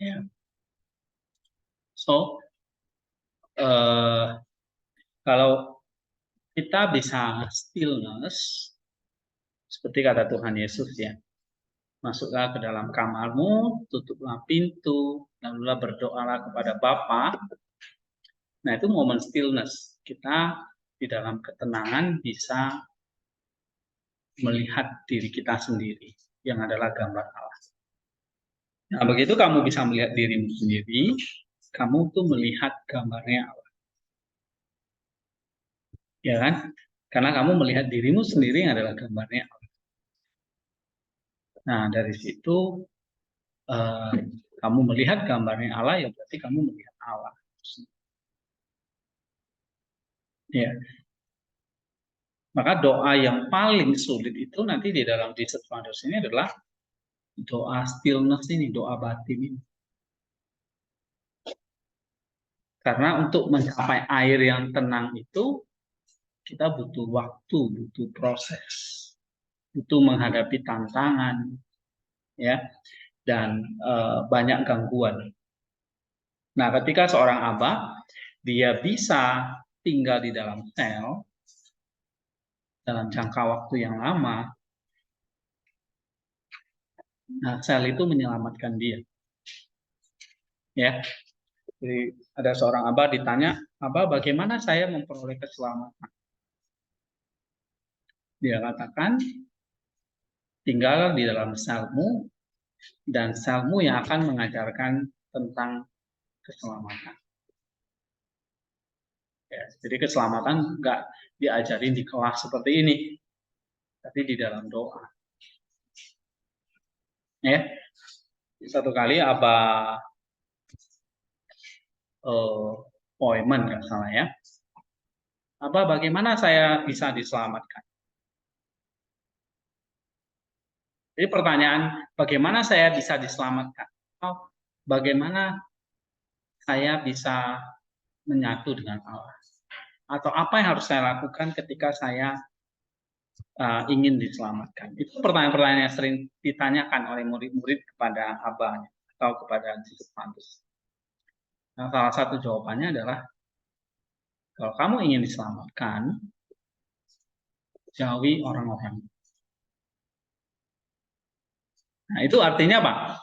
Ya. So, kalau kita bisa stillness, seperti kata Tuhan Yesus ya, masuklah ke dalam kamarmu, tutuplah pintu, lalulah berdoalah kepada Bapa. Nah, itu momen stillness. Kita di dalam ketenangan bisa melihat diri kita sendiri, yang adalah gambar Allah. Nah, begitu kamu bisa melihat dirimu sendiri, kamu tuh melihat gambarnya Allah. Ya kan? Karena kamu melihat dirimu sendiri yang adalah gambarnya Allah. Nah, dari situ kamu melihat gambarnya Allah, ya berarti kamu melihat Allah. Ya. Maka doa yang paling sulit itu nanti di dalam Desert Fathers ini adalah doa stillness ini, doa batin ini. Karena untuk mencapai air yang tenang itu, kita butuh waktu, butuh proses, butuh menghadapi tantangan, ya, dan banyak gangguan. Nah, ketika seorang Aba, dia bisa tinggal di dalam sel, dalam jangka waktu yang lama, nah sel itu menyelamatkan dia. Ya, jadi ada seorang Aba ditanya, Aba bagaimana saya memperoleh keselamatan? Dia katakan, tinggal di dalam selmu, dan selmu yang akan mengajarkan tentang keselamatan. Ya, jadi keselamatan nggak diajarin di kelas seperti ini, tapi di dalam doa. Ya, satu kali Aba appointment nggak salah ya. Aba bagaimana saya bisa diselamatkan? Jadi pertanyaan, bagaimana saya bisa diselamatkan? Oh, bagaimana saya bisa menyatu dengan Allah? Atau apa yang harus saya lakukan ketika saya ingin diselamatkan? Itu pertanyaan-pertanyaan yang sering ditanyakan oleh murid-murid kepada abahnya atau kepada Yesus Kristus. Nah, salah satu jawabannya adalah, kalau kamu ingin diselamatkan, jauhi orang-orang. Nah, itu artinya apa?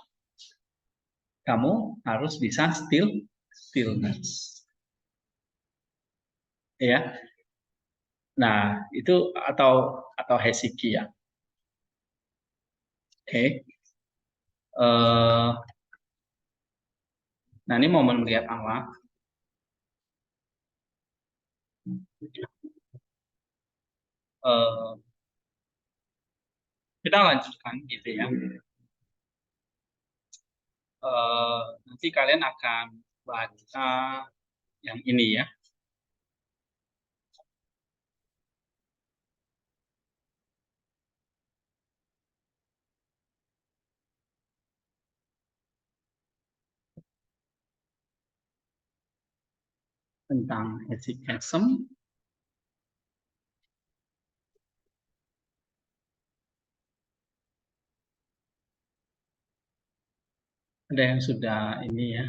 Kamu harus bisa stillness. Ya. Nah, itu atau Hezekiah. Oke. Nah, ini momen melihat Allah. Kita lanjutkan gitu ya. Nanti kalian akan baca yang ini ya. Tentang hesychasm. Ada yang sudah ini ya.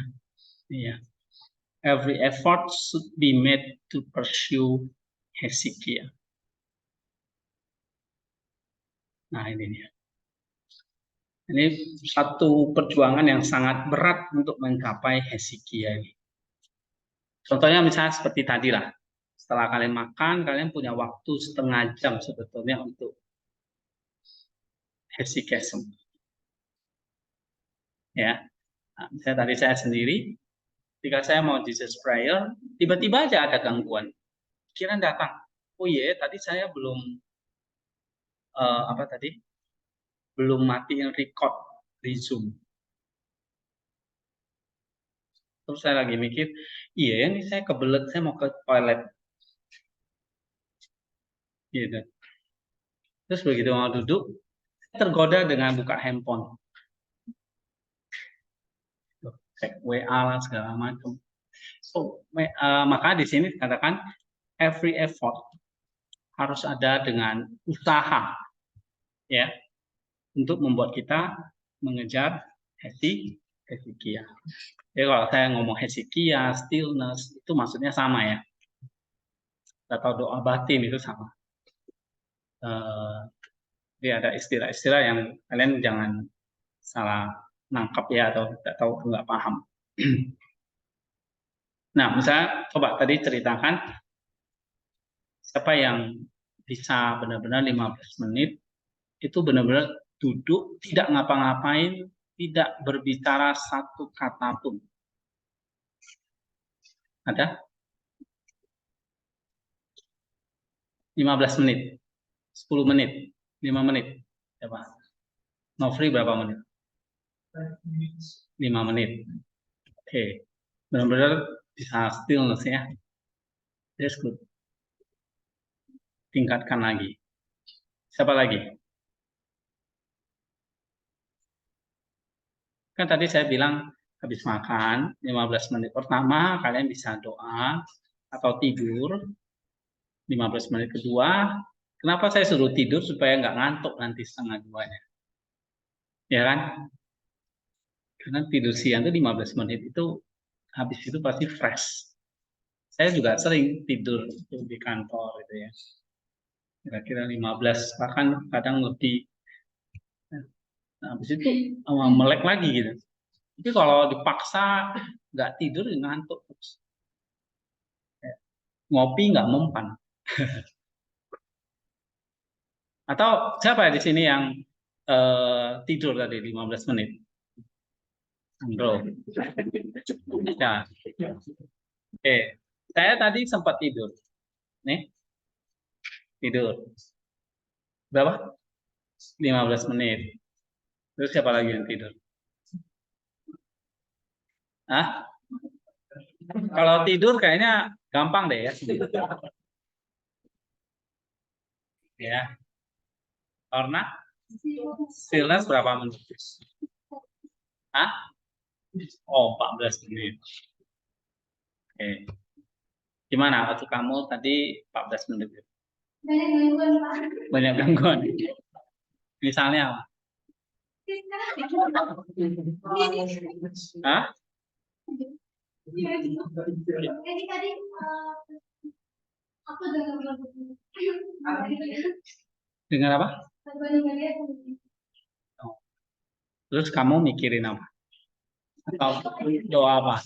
Iya. Every effort should be made to pursue Hezekiah. Nah, ini dia. Ini satu perjuangan yang sangat berat untuk mencapai Hezekiah ini. Contohnya misalnya seperti tadi lah. Setelah kalian makan, kalian punya waktu setengah jam sebetulnya untuk hesychasm. Ya. Nah, misalnya tadi saya sendiri, ketika saya mau Jesus prayer, tiba-tiba aja ada gangguan. Pikiran datang. Oh iya, tadi saya belum apa tadi? Belum matiin record di Zoom. Terus saya lagi mikir, iya ini saya kebelet, saya mau ke toilet. Gitu. Terus begitu mau duduk, tergoda dengan buka handphone. Cek WA lah segala macam. So, maka di sini dikatakan every effort harus ada dengan usaha ya untuk membuat kita mengejar hesychasm. Hezekiah. Jadi kalau saya ngomong Hezekiah, stillness, itu maksudnya sama ya. Atau doa batin itu sama. Jadi ada istilah-istilah yang kalian jangan salah nangkap ya, atau tidak tahu, nggak paham. Nah, misalnya coba tadi ceritakan siapa yang bisa benar-benar 15 menit itu benar-benar duduk, tidak ngapa-ngapain, tidak berbicara satu kata pun. Ada? 15 menit, 10 menit, 5 menit. Coba. Nofri berapa menit? 5 menit. Oke. Benar-benar bisa stillness ya. That's good. Tingkatkan lagi. Siapa lagi? Kan tadi saya bilang habis makan 15 menit pertama kalian bisa doa atau tidur. 15 menit kedua, kenapa saya suruh tidur supaya nggak ngantuk nanti setengah duanya. Ya kan? Karena tidur siang itu 15 menit itu habis itu pasti fresh. Saya juga sering tidur di kantor gitu ya. Kira-kira 15, bahkan kadang lebih. Nah, habis itu melek lagi gitu. Tapi kalau dipaksa nggak tidur, ngantuk terus. Ngopi nggak mempan. Atau siapa di sini yang tidur tadi 15 menit? Bro. Ya. Oke. Saya tadi sempat tidur. Nih, tidur. Berapa? 15 menit. Terus siapa lagi yang tidur? Hah? Kalau tidur kayaknya gampang deh ya. Ya. Karena stillness berapa menit? Hah? Oh, 14 menit. Oke. Gimana waktu kamu tadi 14 menit? Banyak gangguan, Pak. Banyak gangguan. Misalnya apa? Hah? Jadi tadi aku dengar apa? Oh. Terus kamu mikirin apa? Atau doa apa?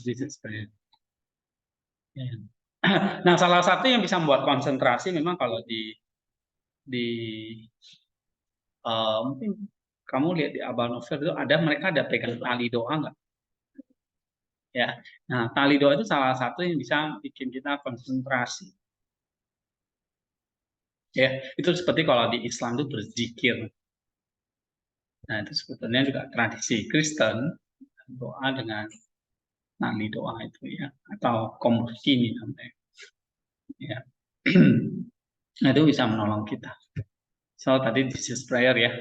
Nah, salah satu yang bisa membuat konsentrasi memang kalau di mungkin kamu lihat di Abah Novel itu ada, mereka ada pegang tali doa nggak? Ya, nah tali doa itu salah satu yang bisa bikin kita konsentrasi. Ya, itu seperti kalau di Islam itu berzikir. Nah, itu sebetulnya juga tradisi Kristen, doa dengan tali doa itu ya, atau komukini namanya. Ya. Nah, itu bisa menolong kita. So, tadi Jesus prayer ya.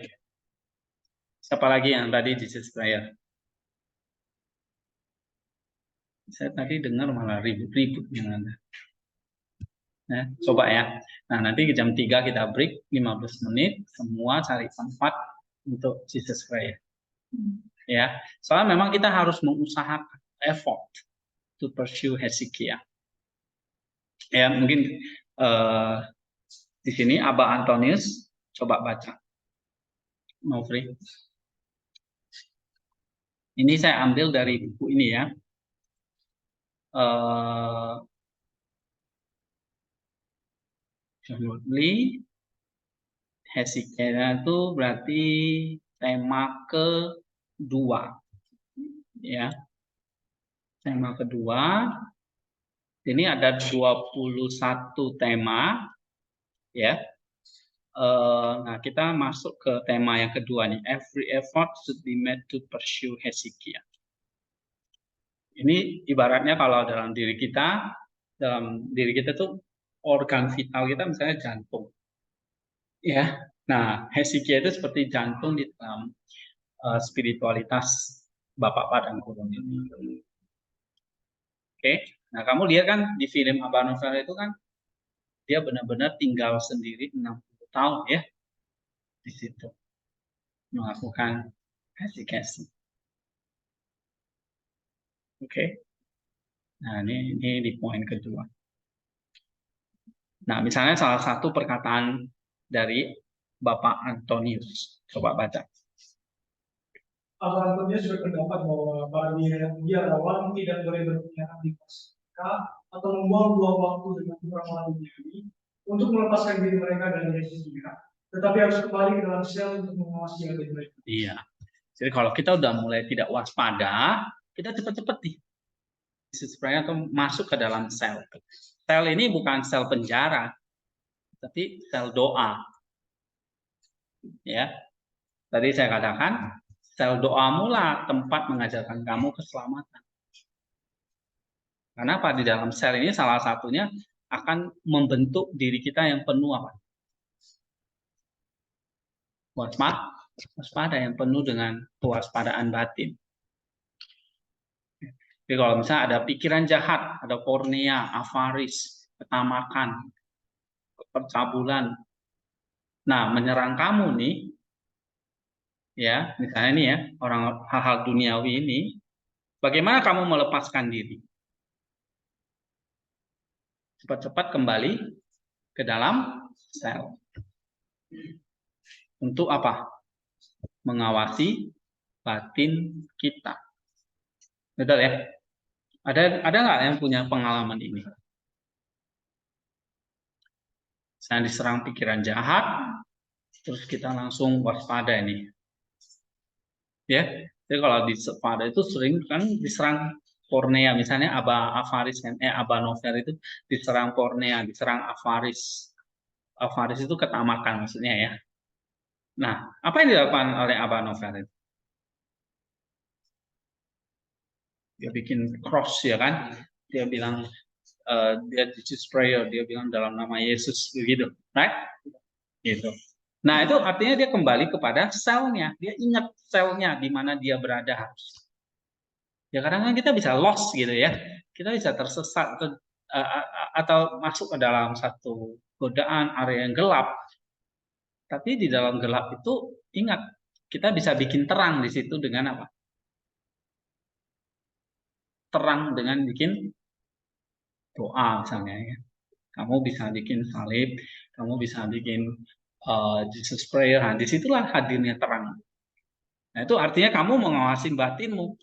Siapa lagi yang tadi Jesus prayer? Saya tadi dengar malah ribut-ribut yang ada. Nah, coba ya. Nah, nanti jam 3 kita break 15 menit, semua cari tempat untuk Jesus prayer. Ya, soalnya memang kita harus mengusahakan effort to pursue Hezekiah. Ya, mungkin di sini Abah Antonius coba baca. Novri. Ini saya ambil dari buku ini ya. John Woodley, Hezekiah itu berarti tema kedua. Ya. Tema kedua. Ini ada 21 tema ya. Nah, kita masuk ke tema yang kedua nih. Every effort should be made to pursue Hezekiah. Ini ibaratnya kalau dalam diri kita tuh organ vital kita misalnya jantung. Ya. Nah, Hezekiah itu seperti jantung di dalam spiritualitas Bapak Padang Gurun ini. Oke. Nah, kamu lihat kan di film Abah Novel itu kan dia benar-benar tinggal sendiri 60 tahun ya di situ melakukan kasih. Oke. Nah, ini di poin kedua. Nah, misalnya salah satu perkataan dari Bapak Antonius. Coba baca. Abang Antonius berpendapat bahwa biarawan tidak boleh berkhianat di atau membuang-buang waktu dengan orang-orang duniawi untuk melepaskan diri mereka dari Yesus juga, tetapi harus kembali ke dalam sel untuk mengawasi hati mereka. Iya. Jadi kalau kita udah mulai tidak waspada, kita cepat-cepat nih sebenarnya masuk ke dalam sel. Sel ini bukan sel penjara, tapi sel doa. Ya, tadi saya katakan sel doamu lah tempat mengajarkan kamu keselamatan. Karena apa? Di dalam sel ini salah satunya akan membentuk diri kita yang penuh apa? Waspada yang penuh dengan kewaspadaan batin. Jadi kalau misalnya ada pikiran jahat, ada kornea, avaris, ketamakan, percabulan, nah menyerang kamu nih, ya misalnya ini ya orang hal-hal duniawi ini, bagaimana kamu melepaskan diri? Cepat-cepat kembali ke dalam sel. Untuk apa? Mengawasi batin kita. Betul ya? Ada nggak yang punya pengalaman ini? Saya diserang pikiran jahat, terus kita langsung waspada ini. Ya, jadi kalau di waspada itu sering kan diserang kornea, misalnya aba avaris kan, aba nover itu diserang kornea, diserang avaris. Avaris itu ketamakan maksudnya ya. Nah, apa yang dilakukan oleh aba nover itu? Dia bikin cross ya kan? Dia bilang dia Jesus prayer, dia bilang dalam nama Yesus begitu, right? Gitu. Nah, itu artinya dia kembali kepada selnya. Dia ingat selnya di mana dia berada harus. Ya kadang-kadang kita bisa lost gitu ya. Kita bisa tersesat atau masuk ke dalam satu godaan area yang gelap. Tapi di dalam gelap itu ingat, kita bisa bikin terang di situ dengan apa? Terang dengan bikin doa misalnya ya. Kamu bisa bikin salib, kamu bisa bikin Jesus prayer. Nah, disitulah hadirnya terang. Nah, itu artinya kamu mengawasi batinmu.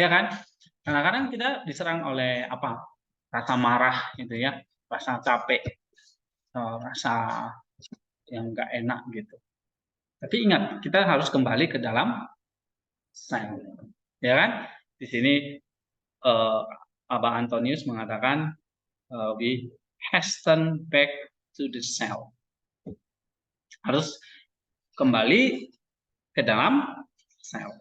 Ya kan? Kadang-kadang kita diserang oleh apa? Rasa marah gitu ya, rasa capek, rasa yang nggak enak gitu. Tapi ingat, kita harus kembali ke dalam sel. Ya kan? Di sini Abah Antonius mengatakan we hasten back to the cell. Harus kembali ke dalam sel.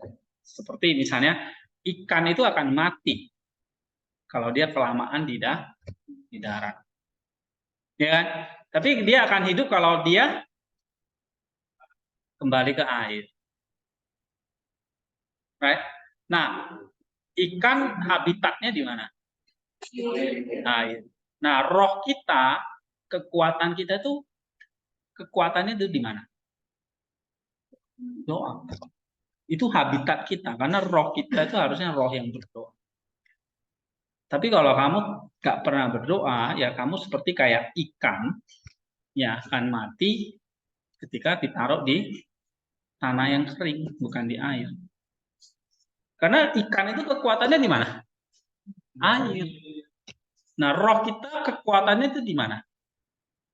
Seperti misalnya ikan itu akan mati kalau dia kelamaan di darat. Ya kan? Tapi dia akan hidup kalau dia kembali ke air. Right? Nah, ikan habitatnya di mana? Air. Nah, roh kita, kekuatan kita itu kekuatannya itu di mana? Doa. Itu habitat kita, karena roh kita itu harusnya roh yang berdoa. Tapi kalau kamu gak pernah berdoa, ya kamu seperti kayak ikan yang akan mati ketika ditaruh di tanah yang kering, bukan di air. Karena ikan itu kekuatannya di mana? Air. Nah, roh kita kekuatannya itu di mana?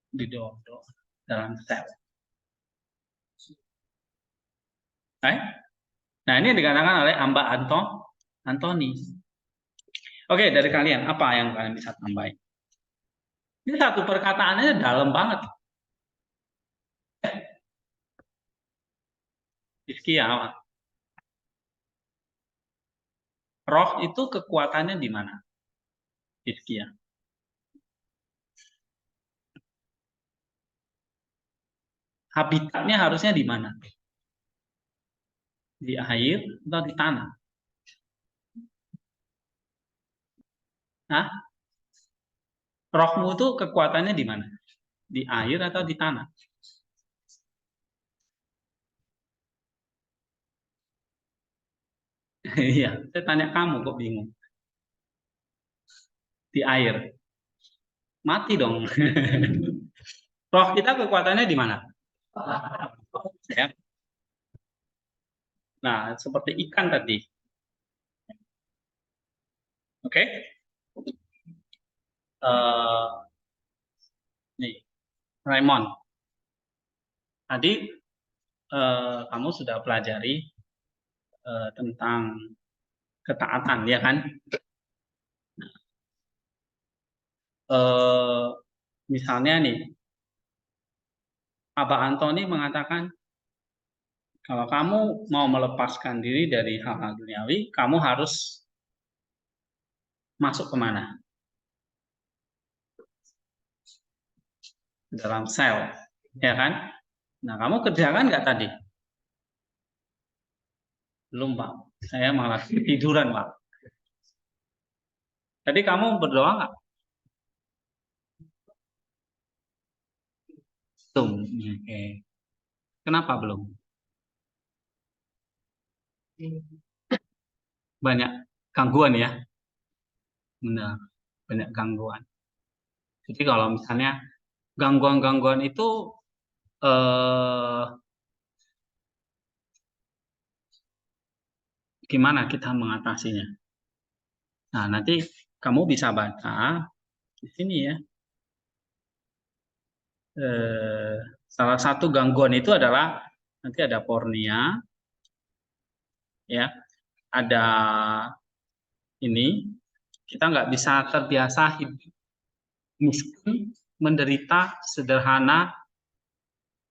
Di doa, dalam sel. Nah, ini dikatakan oleh Mbak Antoni. Oke, dari kalian apa yang kalian bisa tambahin? Ini satu perkataannya dalam banget. Rizky ya, roh itu kekuatannya di mana? Rizky ya. Habitatnya harusnya di mana? Di air atau di tanah? Nah, rohmu itu kekuatannya di mana? Di air atau di tanah? Iya, saya tanya kamu kok bingung. Di air. Mati dong. Roh kita kekuatannya di mana? Ya. Nah, seperti ikan tadi. Oke? Eh, nih, Raymond. Tadi kamu sudah pelajari tentang ketaatan, ya kan? Eh, misalnya nih, Abah Antoni mengatakan, kalau kamu mau melepaskan diri dari hal-hal duniawi, kamu harus masuk kemana? Dalam sel, ya kan? Nah, kamu kerjakan nggak tadi? Belum, Pak. Saya malah tiduran, Pak. Tadi kamu berdoa nggak? Belum. Oke. Kenapa belum? Banyak gangguan ya? Benar, banyak gangguan. Jadi kalau misalnya gangguan-gangguan itu eh, gimana kita mengatasinya? Nah, nanti kamu bisa baca di sini ya. Eh, salah satu gangguan itu adalah nanti ada pornia, ya, ada ini kita nggak bisa terbiasa hidup miskin, menderita, sederhana,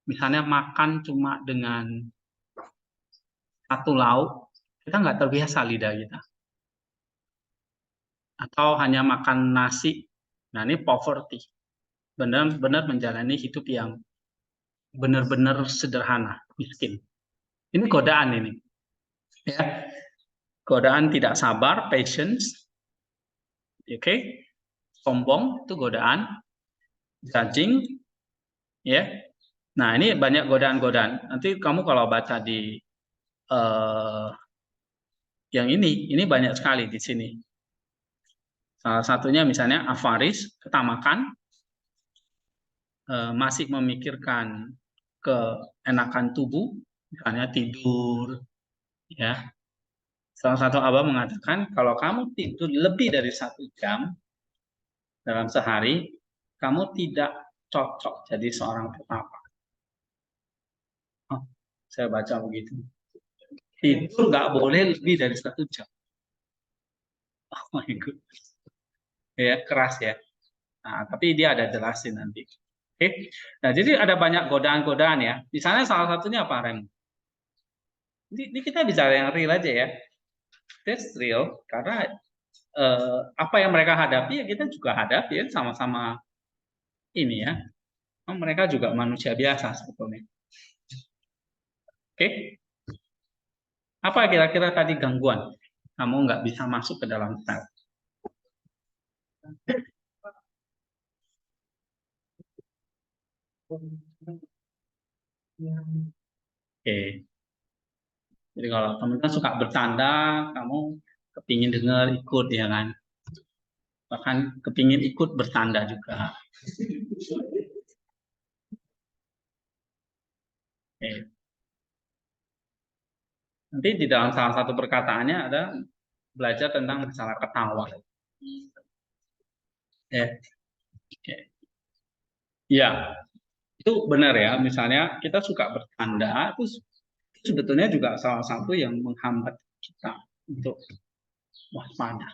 misalnya makan cuma dengan satu lauk, kita nggak terbiasa lidah kita. Atau hanya makan nasi, nah ini poverty, benar-benar menjalani hidup yang benar-benar sederhana, miskin. Ini godaan ini, ya. Godaan tidak sabar, patience, oke, sombong itu godaan, judging, ya. Nah ini banyak godaan-godaan. Nanti kamu kalau baca di eh, yang ini banyak sekali di sini. Salah satunya misalnya avaris, ketamakan, masih memikirkan keenakan tubuh, misalnya tidur, ya. Salah satu abah mengatakan kalau kamu tidur lebih dari 1 jam dalam sehari, kamu tidak cocok jadi seorang petapa. Oh, saya baca begitu. Tidur nggak boleh lebih dari 1 jam. Oh my God, ya keras ya. Nah, tapi dia ada jelasin nanti. Oke. Nah, jadi ada banyak godaan-godaan ya. Misalnya salah satunya apa, Rem? Ini kita bicara yang real aja ya. That's real karena apa yang mereka hadapi ya kita juga hadapi ya sama-sama ini ya. Mereka juga manusia biasa sebetulnya. Oke, apa kira-kira tadi gangguan? Kamu nggak bisa masuk ke dalam sel. Oke, jadi kalau teman-teman suka bercanda, kamu kepingin dengar ikut ya kan? Bahkan kepingin ikut bercanda juga. Oke. Nanti di dalam salah satu perkataannya ada belajar tentang masalah ketawa. Ya, oke. Ya, itu benar ya. Misalnya kita suka bercanda, itu sebetulnya juga salah satu yang menghambat kita untuk waspada.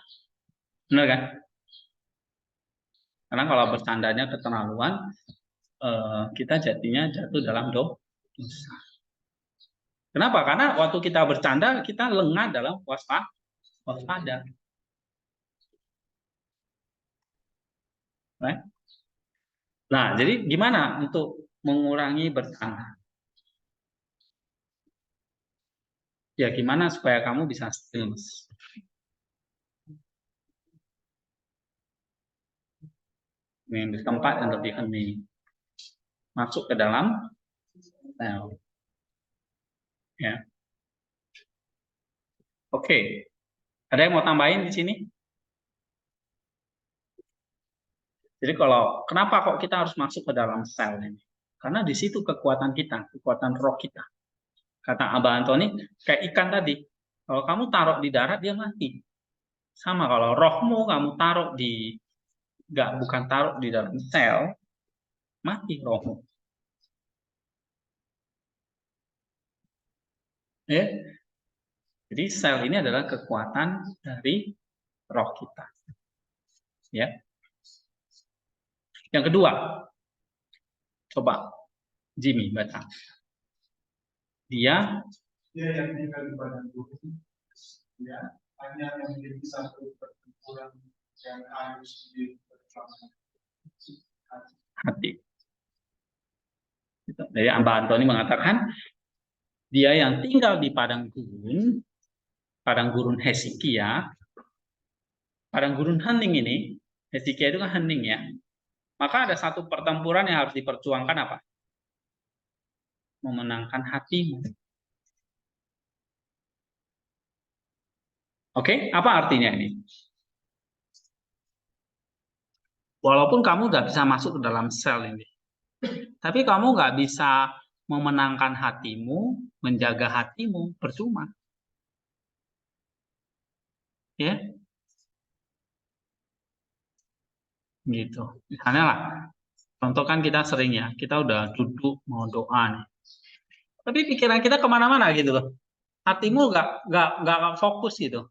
Benar kan? Karena kalau bercandanya keterlaluan, kita jadinya jatuh dalam dosa. Kenapa? Karena waktu kita bercanda, kita lengah dalam waspada. Right? Nah, jadi gimana untuk mengurangi bercanda? Ya, gimana supaya kamu bisa stillness? Di tempat yang lebih hening. Masuk ke dalam sel. Ya. Oke. Ada yang mau tambahin di sini? Jadi kenapa kok kita harus masuk ke dalam sel ini? Karena di situ kekuatan kita, kekuatan roh kita. Kata Abah Antoni, kayak ikan tadi. Kalau kamu taruh di darat, dia mati. Sama kalau rohmu kamu taruh bukan taruh di dalam sel, mati rohmu. Ya. Jadi sel ini adalah kekuatan dari roh kita. Ya. Yang kedua, coba Jimmy baca. Dia yang tinggal di badan tubuh, ya, hanya memiliki satu pertempuran yang harus hati. Jadi Mbak Antoni mengatakan dia yang tinggal di padang gurun Hezekia, padang gurun hening ini, Hezekia itu kan hening ya. Maka ada satu pertempuran yang harus diperjuangkan apa? Memenangkan hatimu. Oke, apa artinya ini? Walaupun kamu nggak bisa masuk ke dalam sel ini, tapi kamu nggak bisa memenangkan hatimu, menjaga hatimu, percuma. Ya, gitu. Misalnya lah, contoh kan kita sering ya, kita udah duduk mau doa nih, tapi pikiran kita kemana-mana gitu loh. Hatimu nggak fokus gitu.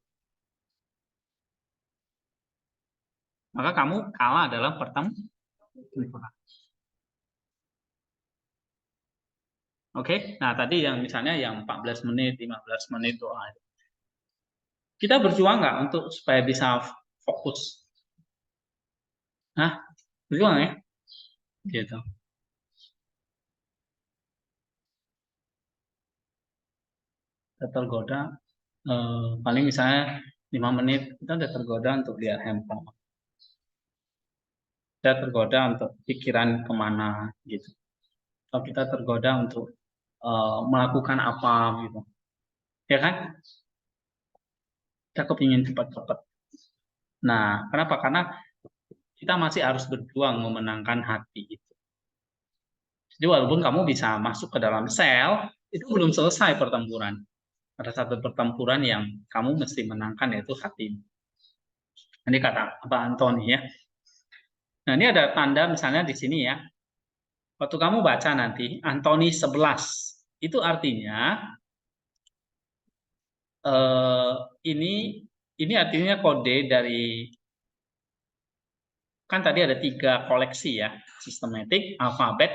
Maka kamu kalah dalam pertempuran. Oke, nah tadi yang misalnya yang 14 menit, 15 menit doa. Kita berjuang nggak untuk supaya bisa fokus? Nah, berjuang ya? Gitu. Kita tergoda, paling misalnya 5 menit, kita udah tergoda untuk lihat handphone. Kita tergoda untuk pikiran kemana gitu. Atau kita tergoda untuk melakukan apa gitu. Ya kan? Kita kepingin cepat-cepat. Nah, kenapa? Karena kita masih harus berjuang memenangkan hati itu. Jadi walaupun kamu bisa masuk ke dalam sel, itu belum selesai pertempuran. Ada satu pertempuran yang kamu mesti menangkan, yaitu hatimu. Ini kata Pak Antoni ya. Nah, ini ada tanda misalnya di sini ya. Waktu kamu baca nanti Antoni 11, itu artinya ini artinya kode dari, kan tadi ada 3 koleksi ya, sistematik, alfabet,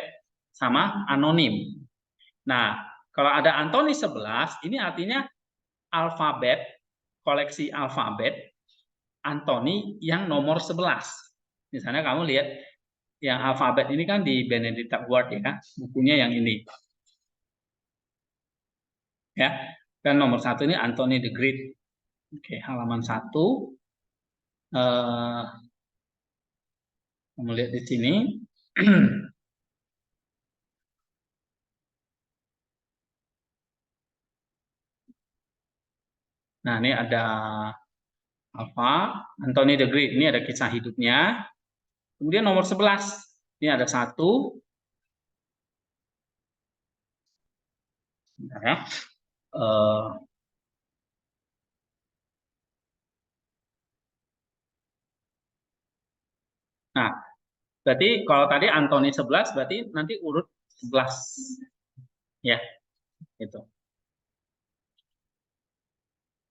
sama anonim. Nah, kalau ada Antoni 11, ini artinya alfabet, koleksi alfabet, Antoni yang nomor 11. Misalnya kamu lihat yang alfabet ini kan di Benedicta Ward ya, bukunya yang ini. Ya, dan nomor 1 ini Anthony the Great. Oke, halaman 1. Kamu lihat di sini. Nah, ini ada Anthony the Great. Ini ada kisah hidupnya. Kemudian nomor 11. Ini ada 1. Bentar ya. Nah, berarti kalau tadi Anthony 11, berarti nanti urut 11. Ya, itu.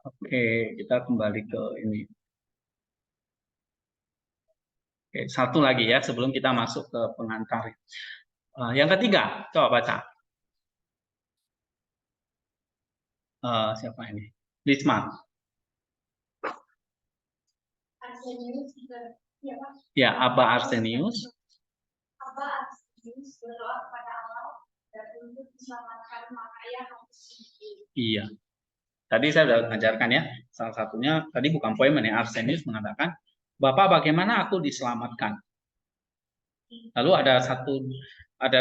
Oke, kita kembali ke ini. Oke, satu lagi ya sebelum kita masuk ke pengantar. Yang ketiga, coba baca. Siapa ini? Lisman. Arsenius siapa? Ya, Abah Arsenius. Abah Arsenius berdoa kepada Allah dan untuk diselamatkan makanya harus hidup. Iya. Tadi saya sudah mengajarkan ya. Salah satunya tadi bukan poemen ya. Arsenius mengatakan, Bapak bagaimana aku diselamatkan? Lalu ada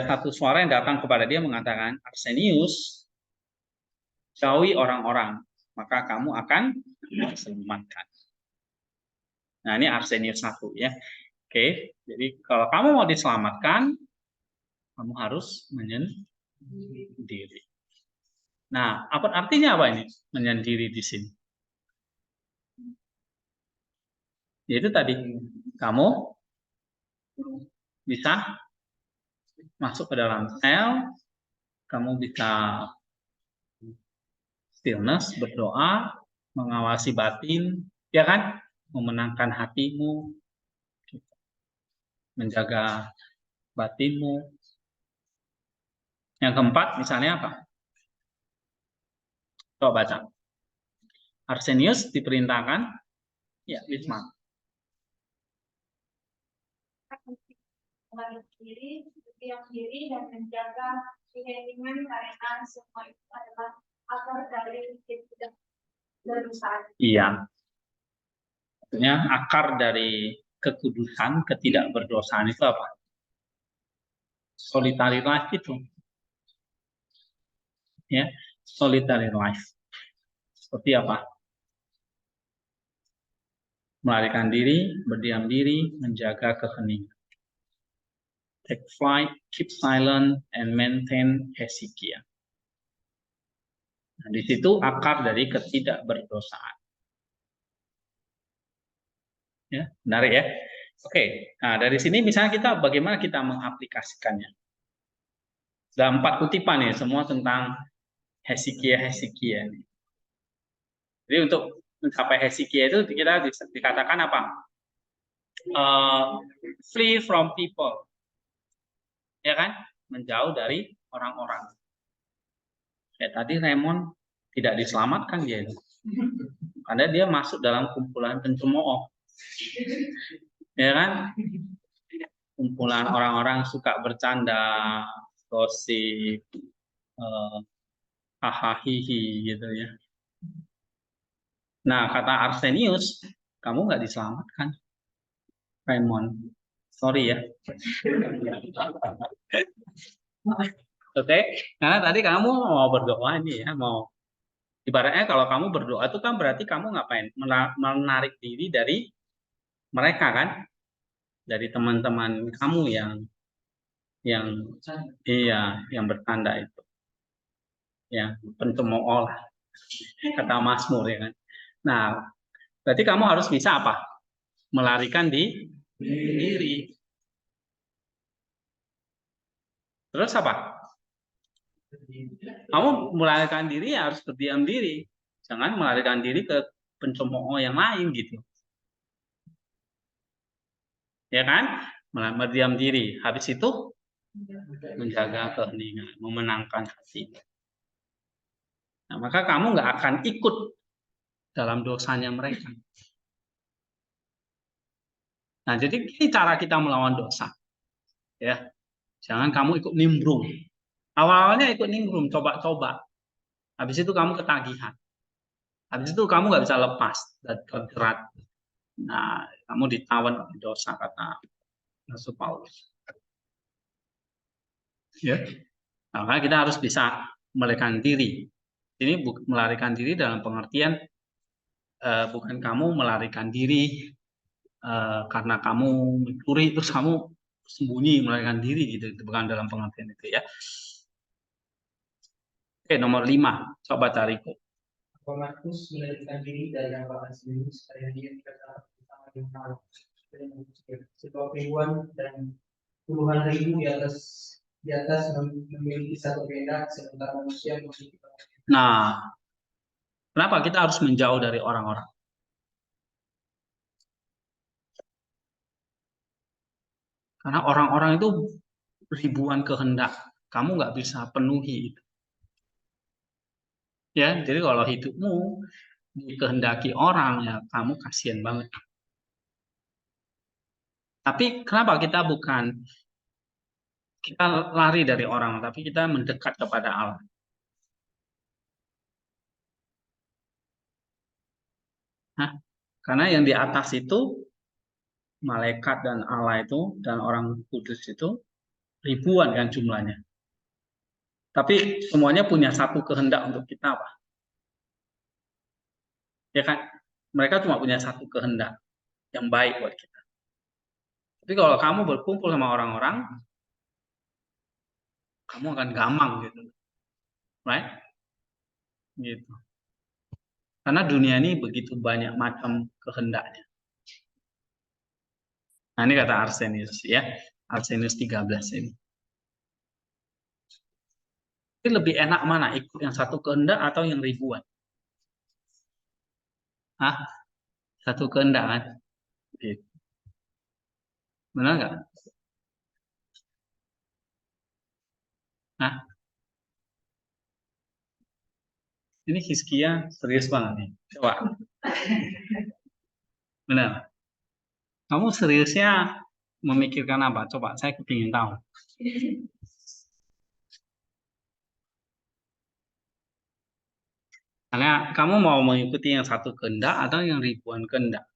satu suara yang datang kepada dia mengatakan, Arsenius, jauhi orang-orang. maka kamu akan diselamatkan. Nah, ini Arsenius 1 ya. Oke, jadi kalau kamu mau diselamatkan, kamu harus menyendiri. Nah, artinya apa ini? Menyendiri di sini. Yaitu tadi, kamu bisa masuk ke dalam sel, kamu bisa stillness, berdoa, mengawasi batin, ya kan? Memenangkan hatimu, menjaga batinmu. Yang keempat, misalnya apa? Coba baca. Arsenius diperintahkan, ya, Wisma. Diri, berdiam diri dan menjaga keheningan karena semua itu adalah akar dari ketidakberdosaan. Iya. Maksudnya akar dari kekudusan, ketidakberdosaan itu apa? Solitary life itu. Ya, solitary life. Seperti apa? Melarikan diri, berdiam diri, menjaga keheningan. Take flight, keep silent, and maintain hesychia. Nah, di situ akar dari ketidakberdosaan. Ya, menarik ya. Oke, nah dari sini misalnya kita bagaimana kita mengaplikasikannya. Dalam 4 kutipan ya, semua tentang hesychia. Jadi untuk mencapai hesychia itu kita dikatakan apa? Flee from people. Ya kan? Menjauh dari orang-orang. Kayak tadi Raymond tidak diselamatkan dia itu. Karena dia masuk dalam kumpulan pencemooh. Ya kan? Kumpulan orang-orang suka bercanda, gosip, hahaha gitu ya. Nah, kata Arsenius, kamu nggak diselamatkan, Raymond. Sorry ya. Oke, karena tadi kamu mau berdoa nih ya, mau ibaratnya kalau kamu berdoa itu kan berarti kamu ngapain? Menarik diri dari mereka kan, dari teman-teman kamu yang iya, yang bertanda itu, ya pencemooh lah, kata Mazmur ya kan. Nah, berarti kamu harus bisa apa? Melarikan diri. Terus apa? Kamu melarikan diri ya harus berdiam diri. Jangan melarikan diri ke pencemooh yang lain gitu. Ya kan? Berdiam diri. Habis itu menjaga keheningan, memenangkan hati. Nah, maka kamu nggak akan ikut dalam dosanya mereka. Nah, jadi ini cara kita melawan dosa. Ya, jangan kamu ikut nimbrung. Awalnya ikut nimbrung, coba-coba. Habis itu kamu ketagihan. Habis itu kamu nggak bisa lepas dan terjerat. Nah, kamu ditawan oleh dosa, kata Rasul Paulus. Ya, nah, maka kita harus bisa melarikan diri. Ini melarikan diri dalam pengertian bukan kamu melarikan diri karena kamu mencuri terus kamu sembunyi melarikan diri gitu, bukan dalam pengertian itu ya. Oke, nomor 5, coba cariku. Markus melarikan diri dari hambaan sendiri supaya dia tidak dapat bersama dengan Allah. Sebuah ribuan dan puluhan ribu di atas memiliki satu beda, sementara manusia memiliki. Nah, kenapa kita harus menjauh dari orang-orang? Karena orang-orang itu ribuan kehendak, kamu nggak bisa penuhi itu. Ya, jadi kalau hidupmu dikehendaki orang ya kamu kasihan banget. Tapi kenapa kita lari dari orang, tapi kita mendekat kepada Allah. Nah, karena yang di atas itu malaikat dan Allah itu dan orang kudus itu ribuan kan jumlahnya. Tapi semuanya punya satu kehendak untuk kita apa? Ya kan? Mereka cuma punya satu kehendak yang baik buat kita. Tapi kalau kamu berkumpul sama orang-orang, kamu akan gampang gitu. Right? Gitu. Karena dunia ini begitu banyak macam kehendaknya. Nah, ini kata Arsenius ya. Arsenius 13 ini. Ini lebih enak mana? Ikut yang satu kehendak atau yang ribuan? Hah? Satu kehendak kan? Gitu. Benar nggak? Nah, ini Hizkia serius banget nih. Coba. Benar. Kamu seriusnya memikirkan apa? Coba, saya kepingin tahu. Karena kamu mau mengikuti yang satu kehendak atau yang ribuan kehendak.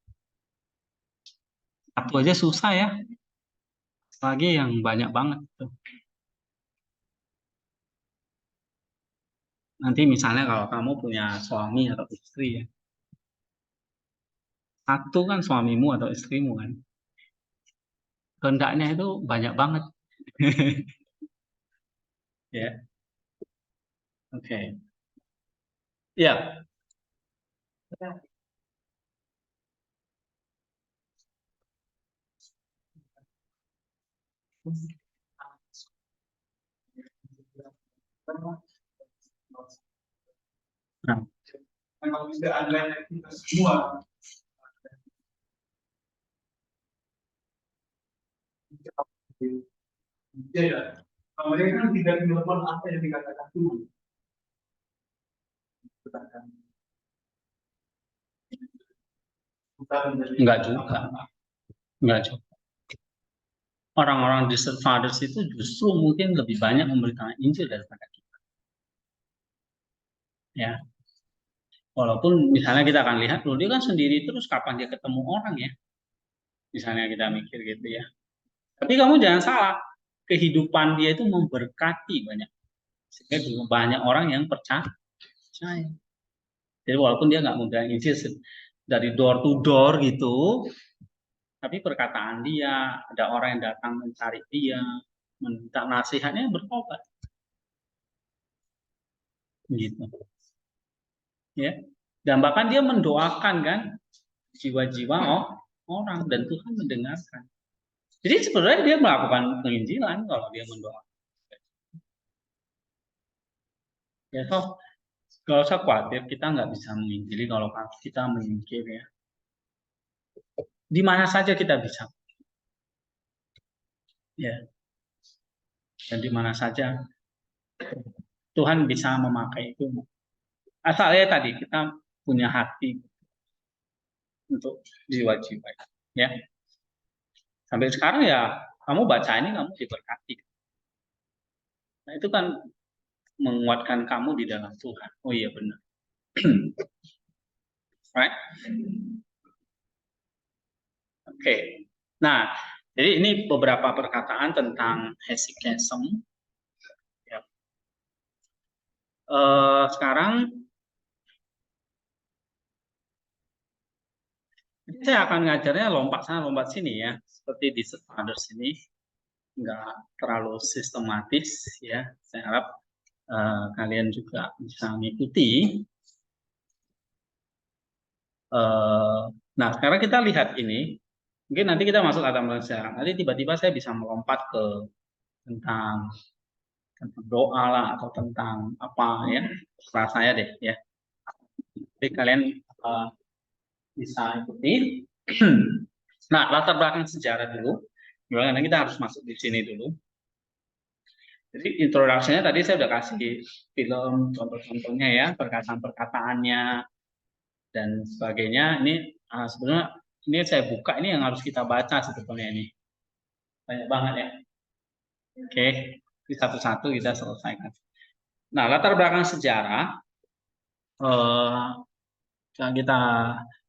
Satu aja susah ya. Lagi yang banyak banget. Tuh. Nanti misalnya kalau kamu punya suami atau istri ya. Satu kan suamimu atau istrimu kan. Kehendaknya itu banyak banget. Ya, oke. Ya, nah, Memang tidak ada kita semua. Iya ya. Mereka kan tidak melakukan apa yang dikatakan dulu. enggak juga. Enggak juga. Orang-orang Desert Fathers itu justru mungkin lebih banyak memberitakan Injil daripada kita. Ya, walaupun misalnya kita akan lihat, loh dia kan sendiri terus kapan dia ketemu orang ya? Misalnya kita mikir gitu ya. Tapi kamu jangan salah, kehidupan dia itu memberkati banyak. Sehingga juga banyak orang yang percaya. Jadi walaupun dia nggak membilang Injil dari door to door gitu, tapi perkataan dia, ada orang yang datang mencari dia, minta nasihatnya bertobat. Gitu. Ya. Dan bahkan dia mendoakan kan jiwa-jiwa orang dan Tuhan mendengarkan. Jadi sebenarnya dia melakukan penginjilan kalau dia mendoakan. Ya toh, gak usah khawatir kita nggak bisa menginjili kalau kita menginjil ya. Di mana saja kita bisa. Ya. Dan di mana saja Tuhan bisa memakai itu. Asalnya tadi kita punya hati untuk jiwa-jiwa. Ya. Sampai sekarang ya kamu baca ini kamu diberkati. Nah, itu kan menguatkan kamu di dalam Tuhan. Oh iya benar. Right? Oke. Nah, jadi ini beberapa perkataan tentang hesychasm. Ya. Sekarang saya akan ngajarnya lompat sana lompat sini ya, seperti di Fathers ini, nggak terlalu sistematis ya. Saya harap kalian juga bisa mengikuti. Nah, sekarang kita lihat ini. Mungkin nanti kita masuk Adam dan Sarah. Nanti tiba-tiba saya bisa melompat ke tentang doa lah atau tentang apa ya, terserah saya deh ya. Jadi kalian bisa ikuti. Nah, latar belakang sejarah dulu. Karena kita harus masuk di sini dulu. Jadi introduksinya tadi saya udah kasih film contoh-contohnya ya, perkataan-perkataannya dan sebagainya. Ini sebenarnya ini saya buka ini yang harus kita baca sebetulnya ini. Banyak banget ya. Oke, di satu-satu kita selesaikan. Nah, latar belakang sejarah kita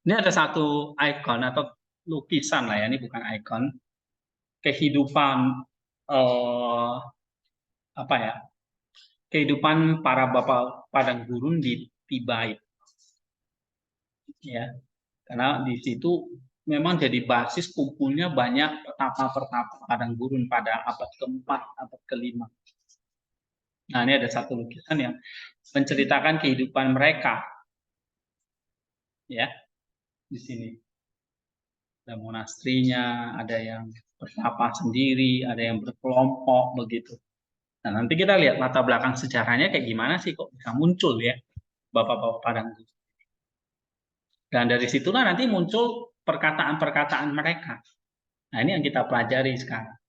ini ada satu ikon atau lukisan lah ya, ini bukan ikon kehidupan apa ya? Kehidupan para bapak padang gurun di Tibet. ya, karena di situ memang jadi basis kumpulnya banyak petapa-petapa padang gurun pada abad keempat, abad kelima. Nah, ini ada satu lukisan yang menceritakan kehidupan mereka, ya, di sini. Ada monastrinya, ada yang bertapa sendiri, ada yang berkelompok begitu. Nah, nanti kita lihat latar belakang sejarahnya kayak gimana sih kok bisa muncul ya bapak-bapak padang gurun. Dan dari situlah nanti muncul perkataan-perkataan mereka. Nah, ini yang kita pelajari sekarang.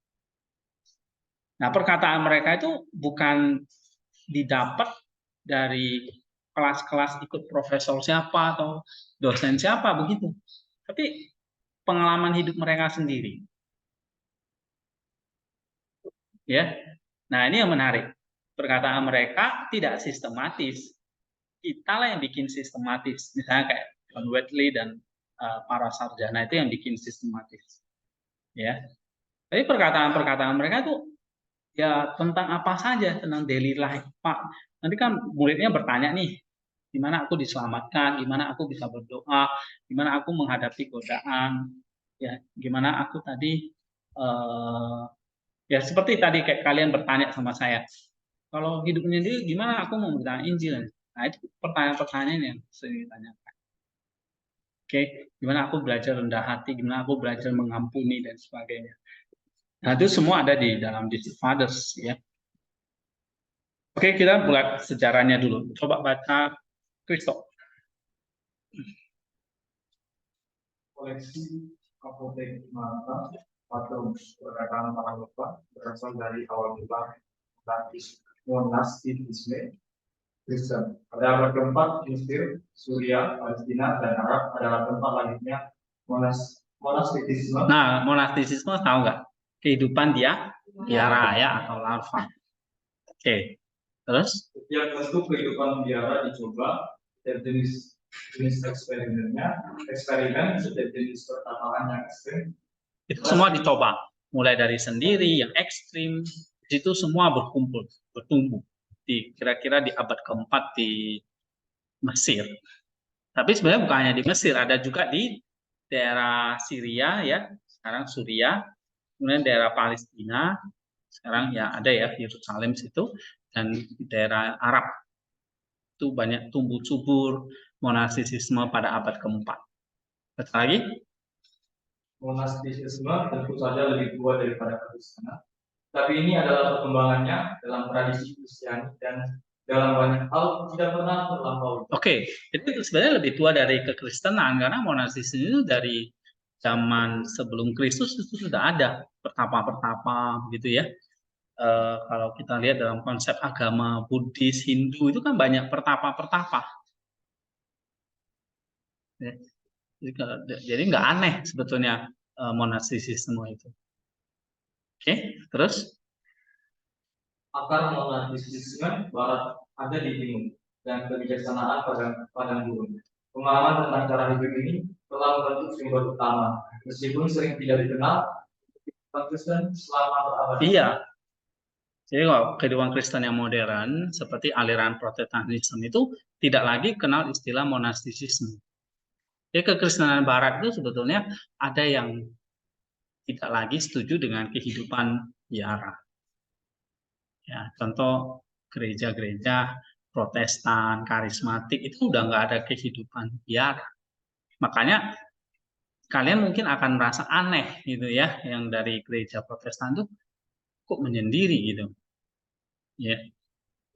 Nah, perkataan mereka itu bukan didapat dari kelas-kelas ikut profesor siapa atau dosen siapa begitu. Tapi pengalaman hidup mereka sendiri. Ya. Nah, ini yang menarik. Perkataan mereka tidak sistematis. Kita lah yang bikin sistematis. Misalnya kayak John Wesley dan para sarjana itu yang bikin sistematis. Ya. Tapi perkataan-perkataan mereka tuh ya tentang apa saja, tentang daily life, Pak. Nanti kan muridnya bertanya nih, gimana aku diselamatkan, gimana aku bisa berdoa, gimana aku menghadapi godaan, ya, gimana aku tadi ya seperti tadi kayak kalian bertanya sama saya, kalau hidupnya dia gimana aku mau memberitakan Injil. Nah, itu pertanyaan-pertanyaan yang sering ditanyakan. Oke, gimana aku belajar rendah hati, gimana aku belajar mengampuni dan sebagainya. Nah, itu semua ada di dalam Disciple Fathers, ya. Oke, kita buat sejarahnya dulu. Coba baca Kristo. Koleksi apotek mata atau perkataan para bapak berasal dari awal mula monastisme Kristen. Pada abad keempat, Mesir, Suria, Palestina, dan Arab adalah tempat lahirnya monastisme. Nah, monastisisme tahu nggak? Kehidupan dia biara ya atau larva. Oke, terus? Setiap bentuk kehidupan biara dicoba, setiap jenis eksperimen, setiap jenis pertapaan yang ekstrim. Itu semua dicoba, mulai dari sendiri, yang ekstrim, di situ semua berkumpul, bertumbuh. Kira-kira di abad keempat di Mesir. Tapi sebenarnya bukan hanya di Mesir, ada juga di daerah Syria ya, sekarang Suria, kemudian daerah Palestina, sekarang ya ada ya Yerusalem situ, dan di daerah Arab itu banyak tumbuh subur monastisisme pada abad keempat. Betul lagi? Monastisisme tentu saja lebih tua daripada Kristenan, tapi ini adalah perkembangannya dalam tradisi Kristiani dan dalam banyak hal tidak pernah terlampaui. Oke, itu sebenarnya lebih tua dari kekristenan karena monastisisme itu dari zaman sebelum Kristus itu sudah ada pertapa-pertapa begitu ya. Kalau kita lihat dalam konsep agama Buddhis, Hindu itu kan banyak pertapa-pertapa. Ya. Jadi nggak aneh sebetulnya monastisisme itu. Oke, terus? Akar monastisisme barat ada di timur dan kebijaksanaan padang gurun. Pengalaman tentang cara hidup ini telah membentuk sumber utama, meskipun sering tidak dikenal Kristen selama berabad. Iya. Jadi kalau kehidupan Kristen yang modern seperti aliran Protestantisme itu tidak lagi kenal istilah monastisisme. Jadi kekristenan Barat itu sebetulnya ada yang tidak lagi setuju dengan kehidupan biara. Ya, contoh gereja-gereja Protestan, karismatik itu udah nggak ada kehidupan biara. Makanya kalian mungkin akan merasa aneh gitu ya, yang dari gereja Protestan tuh kok menyendiri gitu. Ya.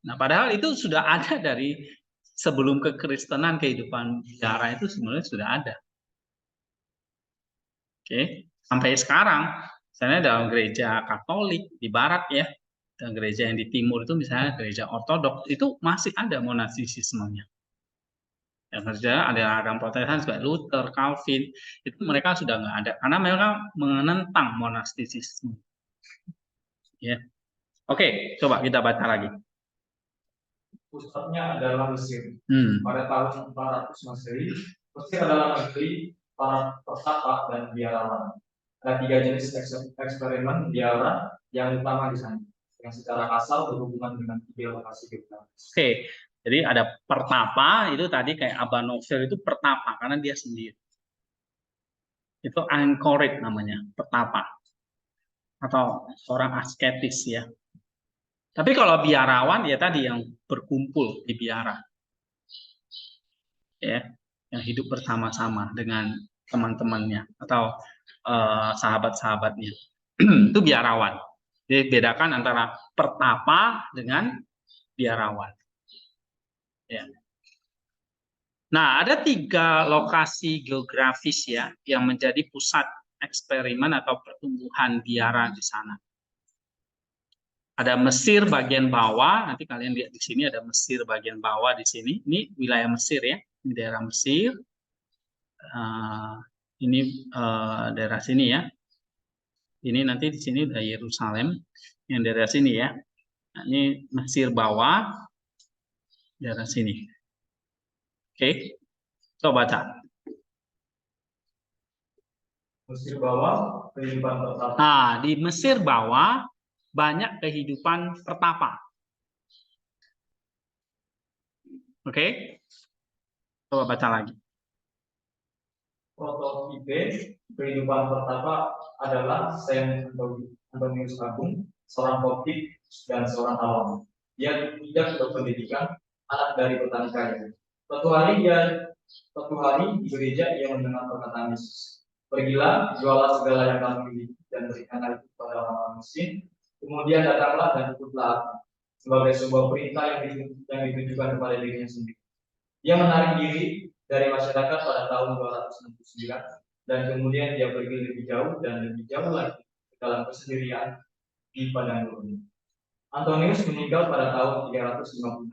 Nah, padahal itu sudah ada dari sebelum kekristenan, kehidupan biara itu sebenarnya sudah ada. Oke, sampai sekarang misalnya dalam gereja Katolik di barat ya, dan gereja yang di timur itu misalnya gereja Ortodoks itu masih ada monastisismenya. Yang kerja ada aliran Protestan seperti Luther, Calvin, itu mereka sudah nggak ada karena mereka menentang monastisisme. Ya, oke, coba kita baca lagi. Pusatnya adalah Mesir. Pada tahun 400 Masehi, Mesir adalah negeri para pertapa dan biarawan. Ada 3 jenis eksperimen biara yang utama di sana, yang secara kasar berhubungan dengan ide lokasi geografis. Oke, Jadi ada pertapa, itu tadi kayak Abba Novel itu pertapa karena dia sendiri. Itu anchoret namanya, pertapa. Atau seorang asketis ya. Tapi kalau biarawan ya tadi yang berkumpul di biara. Ya, yang hidup bersama-sama dengan teman-temannya atau sahabat-sahabatnya. Itu biarawan. Jadi bedakan antara pertapa dengan biarawan. Ya. Nah, ada 3 lokasi geografis ya yang menjadi pusat eksperimen atau pertumbuhan biara di sana. Ada Mesir bagian bawah, nanti kalian lihat di sini ada Mesir bagian bawah di sini. Ini wilayah Mesir ya, ini daerah Mesir. Ini daerah sini ya. Ini nanti di sini ada Yerusalem, yang daerah sini ya. Nah, ini Mesir bawah, daerah sini. Oke, coba baca. Mesir bawah, kehidupan pertapa. Nah, di Mesir bawah banyak kehidupan pertapa. Oke, coba baca lagi. Prototipe kehidupan pertapa adalah Saint Antonius Agung, seorang koptik dan seorang awam. Dia tidak berpendidikan, anak dari petani kaya. Suatu hari di gereja ia mendengar perkataan Yesus. Pergilah, jualah segala yang kamu miliki dan berikanlah itu kepada orang miskin. Kemudian datanglah dan ikutlah aku. Sebagai sebuah perintah yang ditujukan kepada dirinya sendiri. Dia menarik diri dari masyarakat pada tahun 269 dan kemudian dia pergi lebih jauh dan lebih jauh lagi ke dalam kesendirian di padang gurun. Antonius meninggal pada tahun 356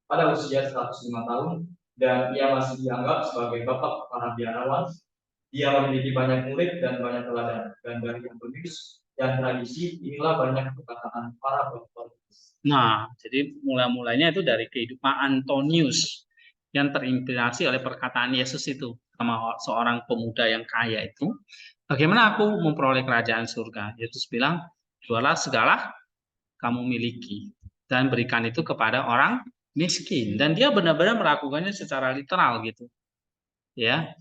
pada usia 105 tahun dan ia masih dianggap sebagai bapak para biarawan. Dia memiliki banyak murid dan banyak teladan, dan dari Antonius dan tradisi inilah banyak perkataan para bapak. Nah, jadi mulai-mulainya itu dari kehidupan Antonius yang terinspirasi oleh perkataan Yesus itu sama seorang pemuda yang kaya itu. Bagaimana aku memperoleh kerajaan surga? Yesus bilang, jualah segala kamu miliki dan berikan itu kepada orang miskin. Dan dia benar-benar melakukannya secara literal gitu. Ya,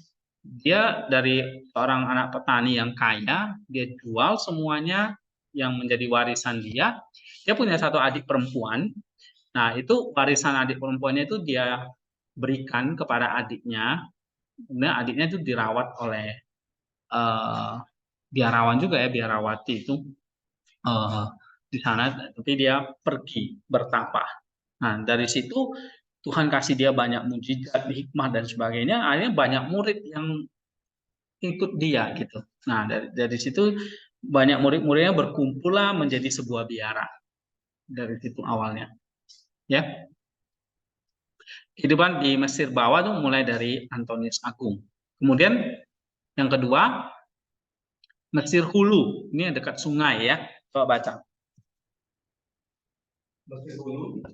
dia dari seorang anak petani yang kaya, dia jual semuanya yang menjadi warisan dia. Dia punya satu adik perempuan. Nah, itu warisan adik perempuannya itu dia berikan kepada adiknya. Kemudian adiknya itu dirawat oleh biarawan juga ya, biarawati itu di sana, tapi dia pergi bertapa. Nah, dari situ Tuhan kasih dia banyak mujizat, hikmah dan sebagainya. Akhirnya banyak murid yang ikut dia gitu. Nah, dari situ banyak murid-muridnya berkumpullah menjadi sebuah biara. Dari situ awalnya. Ya. Kehidupan di Mesir bawah tuh mulai dari Antonius Agung. Kemudian yang kedua, Mesir Hulu. Ini dekat sungai ya. Coba baca. Mesir Hulu,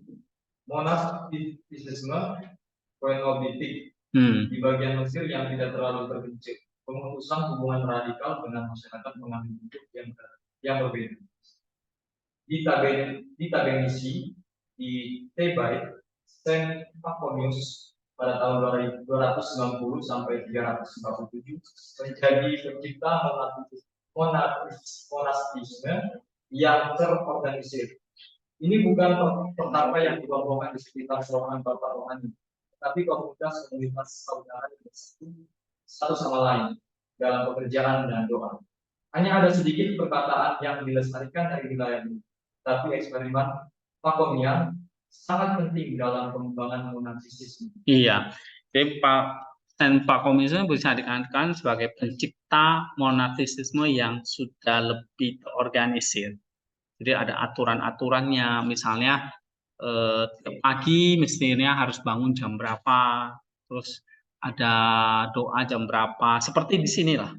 monastisisme, koenobitik di bagian Mesir yang tidak terlalu terpencil. Pemutusan hubungan radikal dengan masyarakat mengambil bentuk yang berbeda. Di Tabenisi, di Thebai, Saint Pachomius pada tahun 290 sampai 347 menjadi pencipta monastisme yang terorganisir. Ini bukan pertapa yang dikelompokkan di sekitar seorang bapak rohani, tapi komunitas saudara yang bersatu satu sama lain dalam pekerjaan dan doa. Hanya ada sedikit perkataan yang dilestarikan dari wilayah ini, tapi eksperimen Pachomian sangat penting dalam pengembangan monastisisme. Iya, jadi Saint Pachomius bisa dikatakan sebagai pencipta monastisisme yang sudah lebih terorganisir. Jadi ada aturan-aturannya, misalnya tiap pagi mestinya harus bangun jam berapa, terus ada doa jam berapa, seperti di sinilah.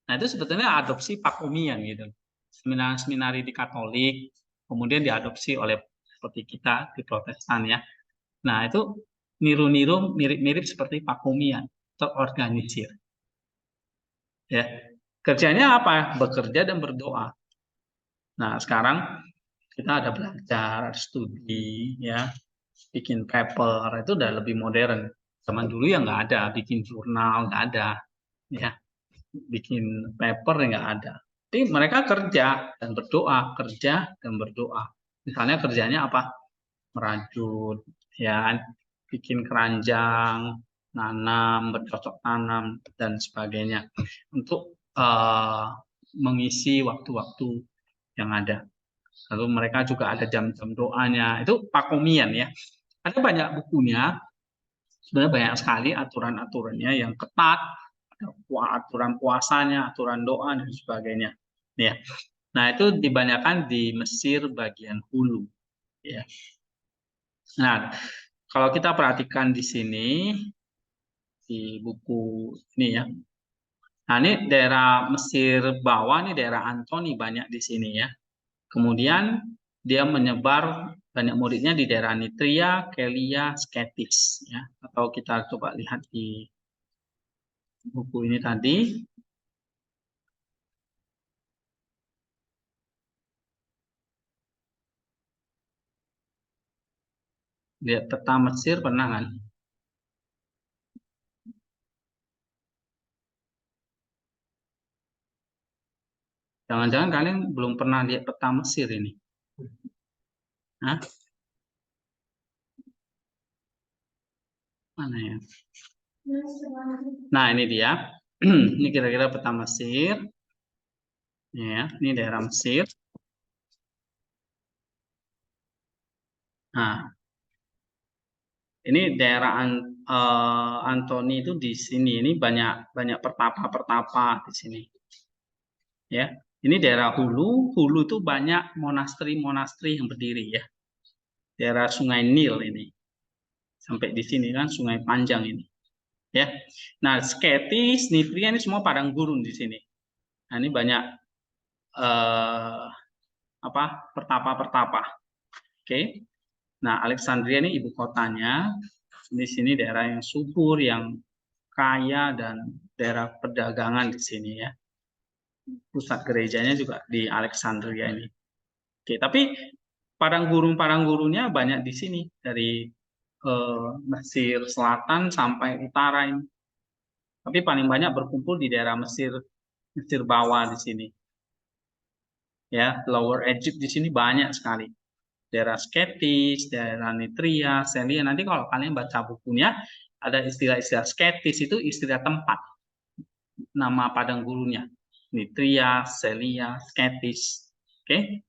Nah, itu sebetulnya adopsi Pachomian gitu. Seminar-seminari di Katolik, kemudian diadopsi oleh seperti kita di Protestan ya. Nah, itu niru-niru mirip-mirip seperti Pachomian, terorganisir. Ya. Kerjanya apa? Bekerja dan berdoa. Nah, sekarang kita ada belajar, studi, ya. bikin paper itu udah lebih modern. Zaman dulu ya nggak ada, bikin jurnal nggak ada, ya, bikin paper nggak ada. Tapi mereka kerja dan berdoa, kerja dan berdoa. Misalnya kerjanya apa? Merajut, ya, bikin keranjang, nanam, bercocok tanam dan sebagainya untuk mengisi waktu-waktu yang ada. Lalu mereka juga ada jam-jam doanya. Itu pakomian ya. Ada banyak bukunya. Sebenarnya banyak sekali aturan-aturannya yang ketat, ada aturan puasanya, aturan doa dan sebagainya. Ya. Nah, itu dibanyakan di Mesir bagian hulu, ya. Nah, kalau kita perhatikan di sini di buku ini ya. Nah, ini daerah Mesir bawah, ini daerah Antoni banyak di sini ya. Kemudian dia menyebar banyak muridnya di daerah Nitria, Kelia, Sketis ya. Atau kita coba lihat di buku ini tadi. Lihat peta Mesir pernah kan? Jangan-jangan kalian belum pernah lihat peta Mesir ini. Hah? Mana ya? Nah, ini dia. Ini kira-kira peta Mesir. Ya, ini daerah Mesir. Nah, ini daerah Antoni itu di sini. Ini banyak pertapa-pertapa di sini. Ya, ini daerah Hulu. Hulu itu banyak monasteri-monasteri yang berdiri ya. Daerah Sungai Nil ini. Sampai di sini kan Sungai Panjang ini. Ya. Nah, Sketis, Nitria ini semua padang gurun di sini. Nah, ini banyak pertapa-pertapa. Oke. Nah, Alexandria ini ibu kotanya. Di sini daerah yang subur, yang kaya dan daerah perdagangan di sini ya. Pusat gerejanya juga di Alexandria ini. Oke, tapi padang gurunnya banyak di sini dari Mesir Selatan sampai utara ini. Tapi paling banyak berkumpul di daerah Mesir bawah di sini. Ya, Lower Egypt di sini banyak sekali. Daerah Sketis, daerah Nitria, Selia. Nanti kalau kalian baca bukunya, ada istilah-istilah Sketis itu istilah tempat. Nama padang gurunnya. Nitria, Selia, Sketis. Oke.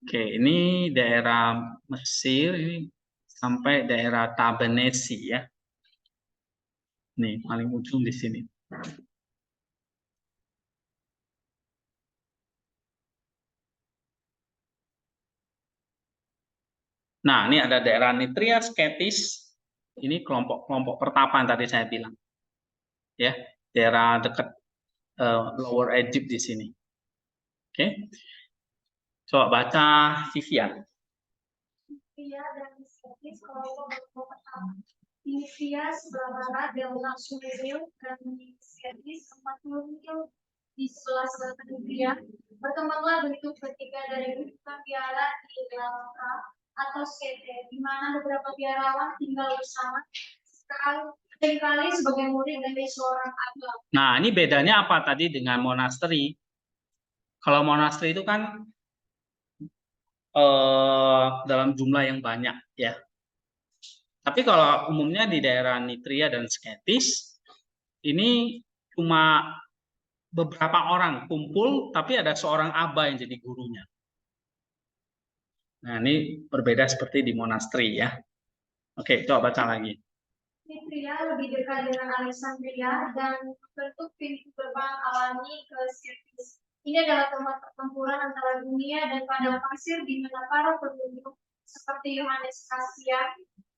Oke, ini daerah Mesir, ini sampai daerah Tabenesi ya. Nih, paling ujung di sini. Nah, ini ada daerah Nitria, Sketis. Ini kelompok-kelompok pertapa yang tadi saya bilang. Ya, daerah dekat Lower Egypt di sini. Oke. Coba baca Vivian. Nitria dan Sketis kelompok pertama. Nitria sebelah barat dan Sungai Nil dan Sketis 40 mil di sebelah selatan Nitria. Berkembanglah bentuk ketiga dari kehidupan biara di Elka atau Skete, di mana beberapa biarawan tinggal bersama seringkali sebagai murid dari seorang abad. Nah, ini bedanya apa tadi dengan monasteri? Kalau monasteri itu kan dalam jumlah yang banyak ya. Tapi kalau umumnya di daerah Nitria dan Sketis ini cuma beberapa orang kumpul, tapi ada seorang aba yang jadi gurunya. Nah, ini berbeda seperti di monasteri ya. Oke, coba baca lagi. Nitria lebih dekat dengan Alexandria dan membentuk pintu gerbang alami ke Sketis. Ini adalah tempat pertempuran antara dunia dan padang pasir di mana para penduduk seperti Yohanes Kasia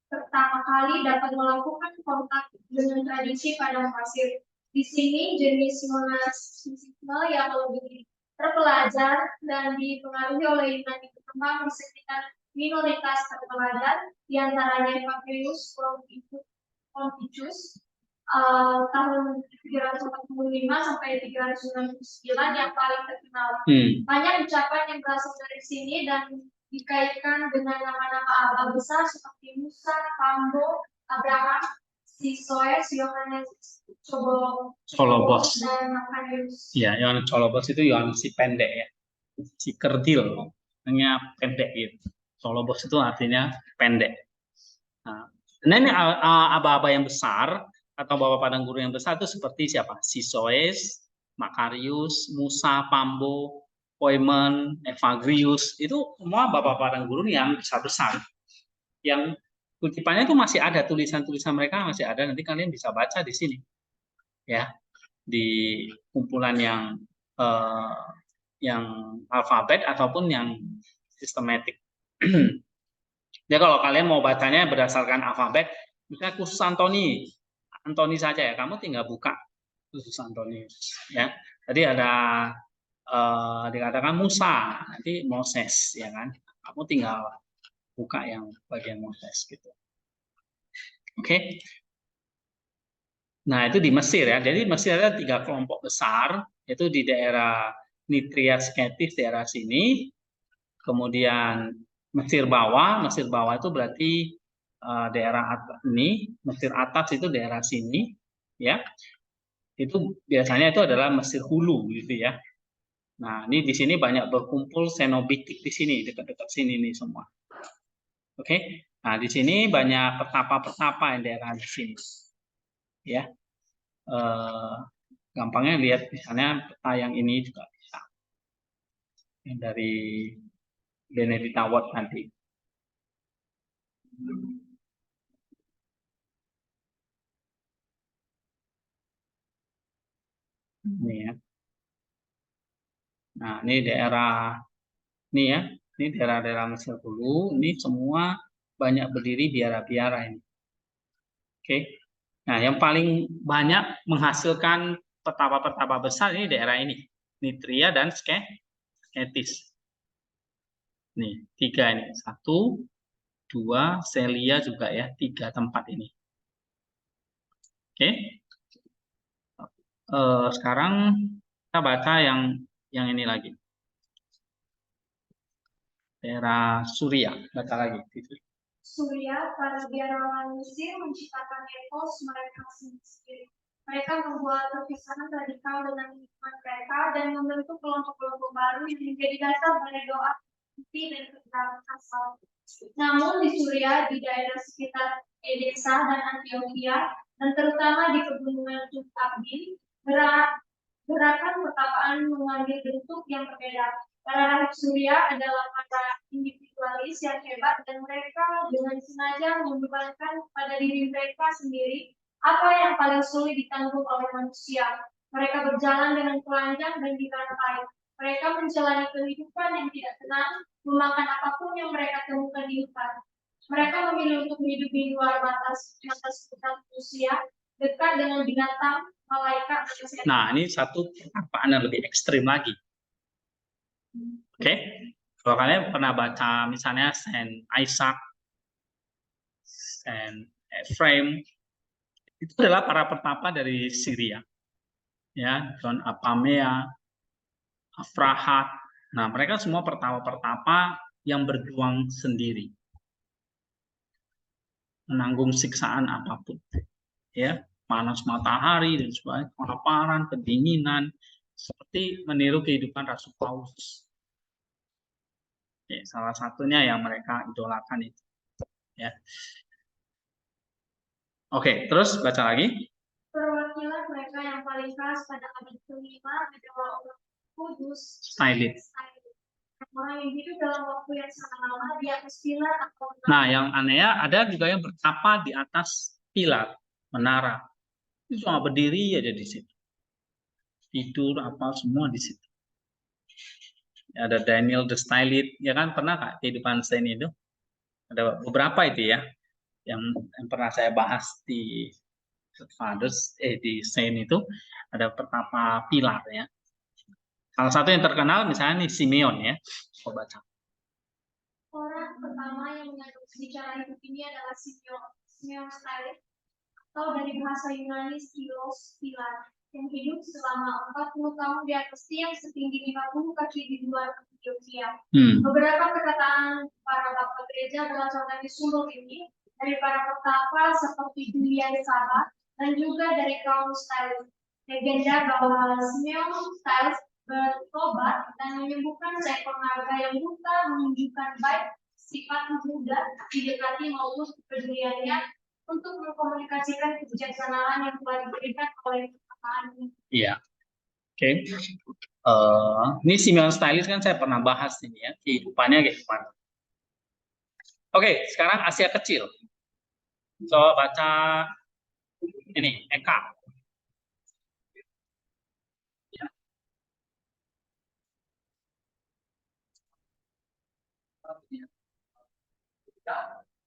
pertama kali dapat melakukan kontak dengan tradisi padang pasir. Di sini jenis monastisme yang lebih terpelajar dan dipengaruhi oleh Yunani berkembang di sekitar minoritas terpelajar, di antaranya Fabius Confucius, tahun 345 sampai 399 yang paling terkenal. Banyak ucapan yang berasal dari sini dan dikaitkan dengan nama-nama abad besar seperti Musa, Pambo, Abraham, Sisores, Yohanes, Colobos. dan Makarius. Ya, Yohanes Colobos itu Yohanes si pendek ya, si kerdil, hanya pendek gitu. Colobos itu artinya pendek. Nah ini aba-aba yang besar atau bapak padang gurun yang besar itu seperti siapa? Sisores, Makarius, Musa, Pambo, Poimen, Evagrius, itu semua bapak padang gurun yang besar-besar. Yang kutipannya itu masih ada, tulisan-tulisan mereka masih ada, nanti kalian bisa baca di sini. Ya, di kumpulan yang alfabet ataupun yang sistematik. Ya kalau kalian mau bacanya berdasarkan alfabet, misalnya khusus Antoni saja ya, kamu tinggal buka khusus Antonius ya. Tadi ada dikatakan Musa, nanti Moses ya kan. Kamu tinggal buka yang bagian Moses gitu. Oke. Nah, itu di Mesir ya. Jadi Mesir ada 3 kelompok besar, yaitu di daerah Nitria Sketis, daerah sini. Kemudian Mesir bawah itu berarti daerah atas ini, Mesir atas itu daerah sini, ya. Itu biasanya itu adalah Mesir hulu gitu ya. Nah, ini di sini banyak berkumpul Cenobitik di sini, dekat-dekat sini nih semua. Oke. Nah, di sini banyak petapa-petapa yang daerah di sini. Ya. Gampangnya lihat misalnya peta yang ini juga bisa. Yang dari Benedita Watt nanti. Ini ya. Nah, ini daerah ini ya. Ini daerah-daerah Mesir dulu. Ini semua banyak berdiri biara-biara ini. Oke. Nah, yang paling banyak menghasilkan petapa-petapa besar ini daerah ini. Nitria dan Sketis. Nih, 3 ini. 1, 2, Celia juga ya. 3 tempat ini. Oke. Sekarang kita baca yang ini lagi. Daerah Suria, baca lagi. Suria, para biarawan Mesir menciptakan etos mereka sendiri. Mereka membuat perpisahan radikal dengan lingkungan mereka dan membentuk kelompok-kelompok baru yang menjadi dasar dari doa dan keterangan asal. Namun di Suria, di daerah sekitar Edessa dan Antioquia, dan terutama di pegunungan Tutabin, gerakan pertapaan mengambil bentuk yang berbeda. Para rahib Suria adalah para individualis yang hebat dan mereka dengan sengaja membebankan pada diri mereka sendiri apa yang paling sulit ditanggung oleh manusia. Mereka berjalan dengan telanjang dan dirantai. Mereka menjalani kehidupan yang tidak tenang, memakan apapun yang mereka temukan di hutan. Mereka memilih untuk hidup di luar batas hutan manusia, dekat dengan binatang, malaikat. Nah, ini satu pertapaan yang lebih ekstrim lagi. Oke, kalau kalian pernah baca misalnya Saint Isaac, Saint Ephraim, itu adalah para petapa dari Syria, ya, John Apamea, Afrahat. Nah, mereka semua petapa-petapa yang berjuang sendiri, menanggung siksaan apapun, ya, panas matahari dan sebagainya, kelaparan, kedinginan, seperti meniru kehidupan Rasul Paulus. Ya, salah satunya yang mereka idolakan itu. Ya. Oke, terus baca lagi. Perwakilan mereka yang paling keras pada abad ke-5 adalah orang Kudus. Stylit. Orang yang hidup dalam waktu yang sangat lama di atas pilar atau. Nah, yang aneh ada juga yang bertapa di atas pilar, menara. Itu cuma berdiri aja di situ. Tidur apa semua di situ. Ada Daniel the Stylit, ya kan, pernah Kak kehidupan Saint itu? Ada beberapa itu ya yang pernah saya bahas di Fathers di Saint itu, ada petapa pilar ya. Salah satu yang terkenal misalnya nih Simeon ya. Coba baca. Orang pertama yang mengadopsi cara hidup ini adalah Simeon Stylit. atau dari bahasa Yunani stilos, pilar, yang hidup selama 40 tahun di atas tiang setinggi 50 kaki di luar Antioquia. Beberapa perkataan para bapak gereja berasal dari sumber ini, dari para petapa seperti Julian Sabah, dan juga dari kaum Styles. Legenda bahwa Simeon Styles bertobat dan menyembuhkan seekor naga yang buta, menunjukkan baik sifat muda, didekati maupun kepeduliannya untuk mengkomunikasikan kebijaksanaan yang telah diberikan oleh perkataan ini. Iya, oke. Ini Simeon Styles kan saya pernah bahas ini ya, kehidupannya kayak gimana. Oke, sekarang Asia Kecil. Coba baca ini, Eka.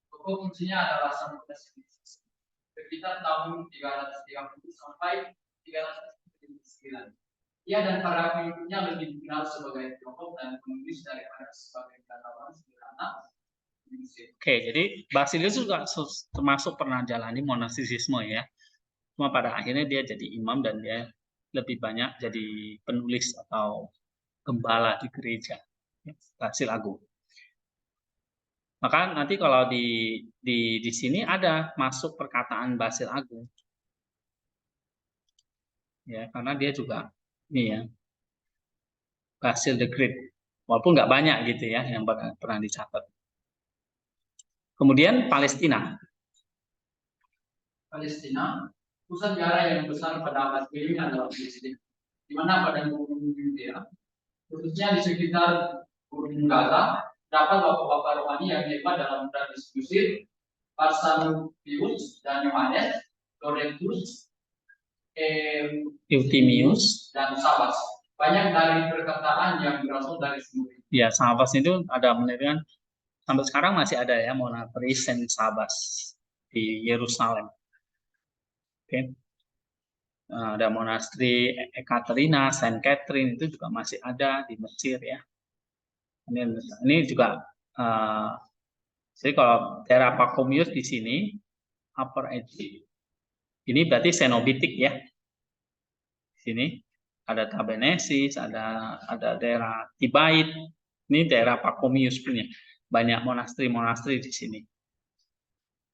Pokok kuncinya adalah samudra sivilisasi. Sekitar tahun 330 sampai 399. Ia dan para pengikutnya lebih dikenal sebagai tokoh dan penulis daripada sebagai katakan sederhana. Oke, jadi Basilius juga termasuk pernah jalani monastisisme ya. Cuma pada akhirnya dia jadi imam dan dia lebih banyak jadi penulis atau gembala di gereja, Basil Agung. Maka nanti kalau di sini ada masuk perkataan Basil Agung, ya karena dia juga ini ya Basil the Great, walaupun nggak banyak gitu ya yang pernah dicatat. Kemudian Palestina. Palestina, pusat daerah yang besar pada abad ke-5 adalah Palestina, di mana pada gunung Yudea, khususnya di sekitar gunung Gaza, dapat bapak-bapak rohani yang hebat dalam berdiskusi, Barsanupius dan Yohanes, Lorentus, Euthymius, dan Sabas. Banyak dari perkataan yang berasal dari sumber. Ya, Sabas itu ada menerikan sampai sekarang masih ada ya monasteri Saint Sabas di Yerusalem. Oke. Ada monasteri Ekaterina, Saint Catherine itu juga masih ada di Mesir ya. Ini juga jadi kalau daerah Pachomius di sini Upper Egypt ini berarti Cenobitik ya. Di sini ada Tabenesis, ada daerah Tibait. Ini daerah Pachomius punya. Banyak monasteri-monasteri di sini.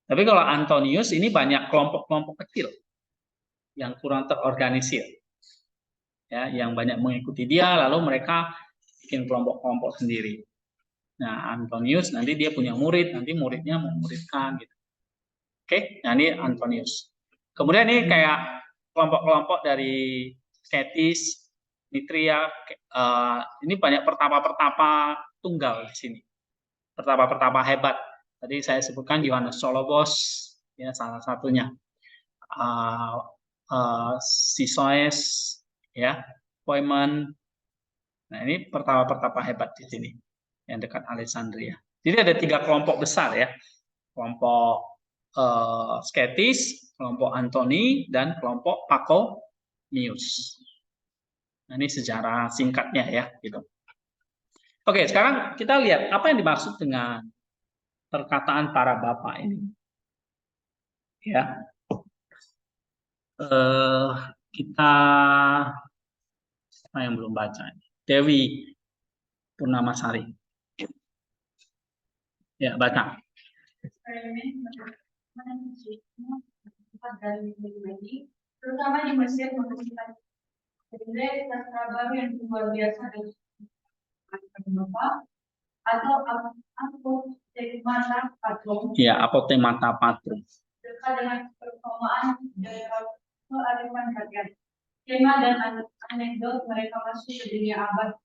Tapi kalau Antonius ini banyak kelompok-kelompok kecil yang kurang terorganisir. Ya, yang banyak mengikuti dia lalu mereka bikin kelompok-kelompok sendiri. Nah, Antonius nanti dia punya murid, nanti muridnya memuridkan gitu. Oke, nah ini Antonius. Kemudian ini kayak kelompok-kelompok dari Sketis, Nitria, ini banyak pertapa-pertapa tunggal di sini. Pertapa-pertapa hebat. Tadi saya sebutkan Yohanes Solobos, ya salah satunya. Sisoes, ya, Poimen. Nah ini pertapa-pertapa hebat di sini, yang dekat Alexandria. Jadi ada 3 kelompok besar ya, kelompok Sketis, kelompok Antoni, dan kelompok Pachomius. Nah ini sejarah singkatnya ya, gitu. Oke, sekarang kita lihat apa yang dimaksud dengan perkataan para bapak ini. Ya, kita yang belum baca. Dewi Purnamasari. Ya, baca. Terutama di Mesir menghasilkan identitas baru yang luar biasa dari atau apotemata patrum. Ya, apotemata patrum. Dekat dengan performaan dari kearifan rakyat. Tema dan anekdot mereka masuk ke dunia abad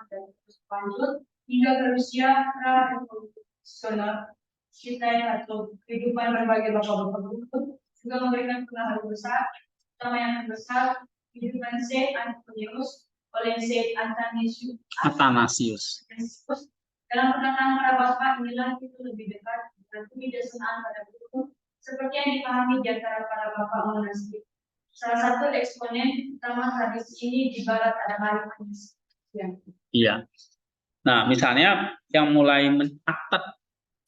dan terus lanjut hingga ke Rusia pra-revolusioner kita atau kehidupan berbagai bapak-bapak berikut juga memberikan pengaruh besar, terutama yang terbesar kehidupan Saint Antonius oleh Saint Athanasius. Dalam perkataan para bapak inilah itu lebih dekat dengan kebijaksanaan pada buku seperti yang dipahami di antara para bapak monastik. Salah satu eksponen utama tradisi ini di barat adalah Manis. Iya. Nah, misalnya yang mulai mencatat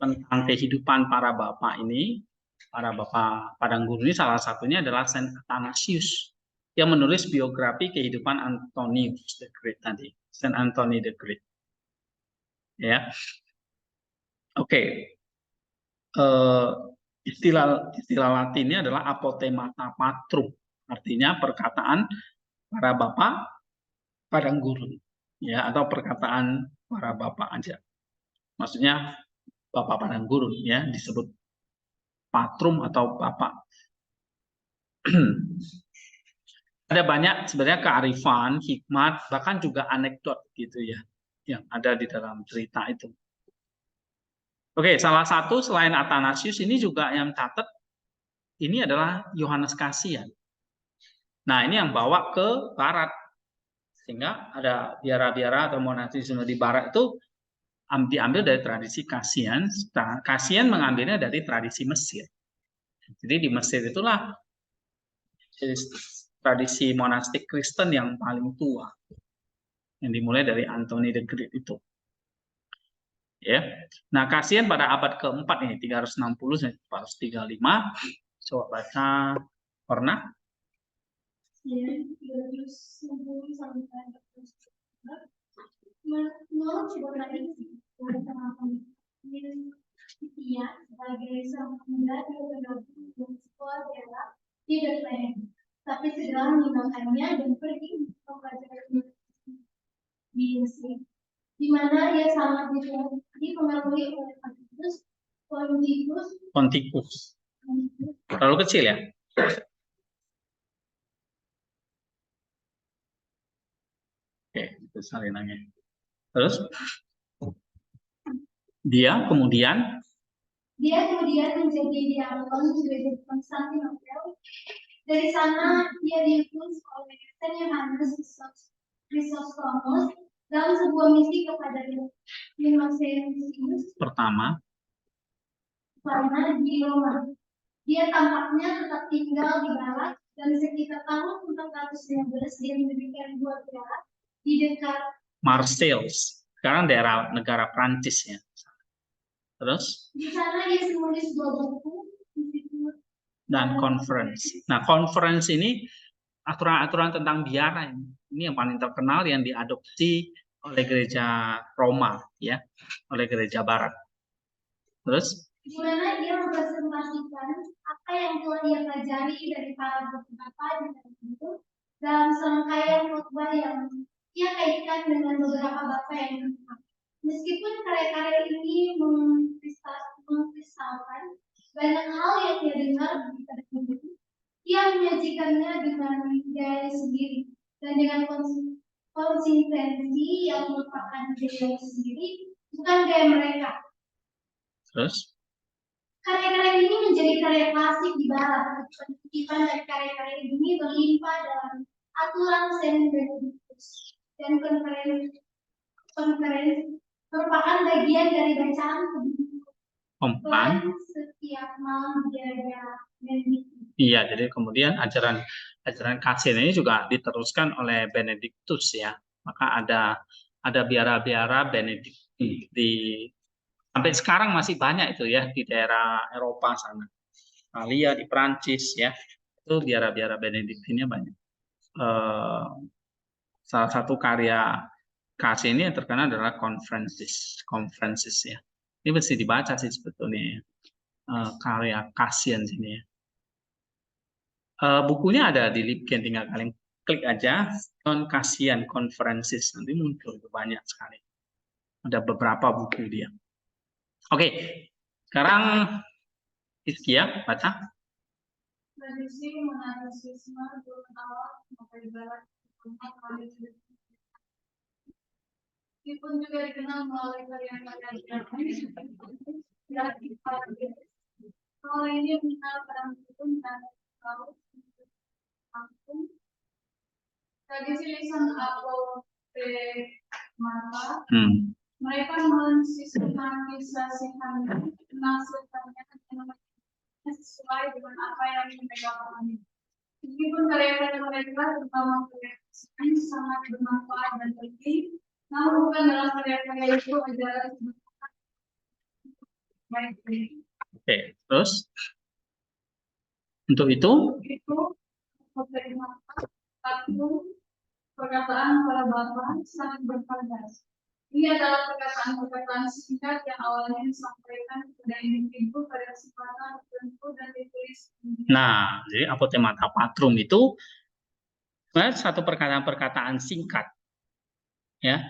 tentang kehidupan para bapak ini para bapak padang gurun ini salah satunya adalah Saint Athanasius yang menulis biografi kehidupan Antonius the Great tadi, Saint Anthony the Great. Ya, oke. Istilah Latinnya adalah apothemata patrum, artinya perkataan para bapak padang gurun, ya, atau perkataan para bapak aja. Maksudnya bapak padang gurun, ya, disebut patrum atau bapak. Ada banyak sebenarnya kearifan, hikmat, bahkan juga anekdot gitu ya, yang ada di dalam cerita itu. Oke, salah satu selain Athanasius ini juga yang catat ini adalah Yohanes Kasian. Nah, ini yang bawa ke barat. Sehingga ada biara-biara atau monastisme di barat itu diambil dari tradisi Kasian. Kasian mengambilnya dari tradisi Mesir. Jadi di Mesir itulah tradisi monastik Kristen yang paling tua. Yang dimulai dari Anthony the Great itu. Ya. Nah, Kasian pada abad keempat ini 360 sampai 435. Coba baca, pernah? Menurut sebagai sebagai seorang pemuda dia bergabung dengan sekolah daerah di Bethlehem, tapi segera meninggalkannya dan pergi untuk mempelajari di Mesir, di mana ia sangat dipengaruhi oleh Pontikus. Terlalu kecil ya? Oke, itu salinannya. Terus dia kemudian menjadi diakon di gereja Konstantinopel. Dari sana dia diutus oleh Saint Yohanes Chrysostomos dalam sebuah misi kepada Dionysius pertama karena di Roma. Dia tampaknya tetap tinggal di barat dan sekitar tahun 415 dia mendirikan dua biara di dekat Marseille, sekarang daerah negara Prancis ya. Terus di sana dia menulis dua buku dan conference. Nah, conference ini aturan-aturan tentang biara ini yang paling terkenal yang diadopsi oleh gereja Roma ya, oleh gereja Barat. Terus di mana dia mempresentasikan apa yang telah dia pelajari dari para beberapa itu dalam serangkaian khotbah yang ia kaitkan dengan beberapa bapa yang lengkap. Meskipun karya-karya ini mengkristalkan banyak hal yang dia dengar di televisi, ia menyajikannya dengan gaya sendiri dan dengan konsistensi yang merupakan gaya sendiri, bukan gaya mereka. Terus karya-karya ini menjadi karya klasik di barat. Kutipan dari karya-karya ini berlimpah dalam aturan Saint Benedictus dan konferensi merupakan bagian dari bacaan Kompan setiap malam gereja Benedictus. Iya, jadi kemudian ajaran Kasian ini juga diteruskan oleh Benedictus ya. Maka ada biara-biara Benedictus sampai sekarang masih banyak itu ya di daerah Eropa sana. Italia, di Prancis ya. Itu biara-biara Benedictusnya banyak. Salah satu karya Kasian ini yang terkenal adalah Conferences ya. Ini mesti dibaca sih sebetulnya ya. Karya Kasian sini ya. Bukunya ada di Libgen, tinggal kalian klik aja Kasian Conferences, nanti muncul banyak sekali. Ada beberapa buku dia. Oke, sekarang Iskia baca. Tradisi monastisme berkawal sampai barat tempat kali meskipun juga dikenal melalui karya-karya dari hal ini mengenal perang hukum dan laut langsung tradisi lisan mata mereka mensistematisasikannya sesuai dengan apa yang mereka pahami. Meskipun karya-karya mereka terutama karya sangat bermanfaat dan penting, namun bukan dalam karya-karya itu ajaran Oke, terus Untuk itu, perkataan para bapak sangat berharga. Ini adalah perkataan-perkataan singkat yang awalnya disampaikan kepada individu pada kesempatan tertentu dan ditulis. nah, jadi apotemata patrum itu sebenarnya satu perkataan-perkataan singkat, ya,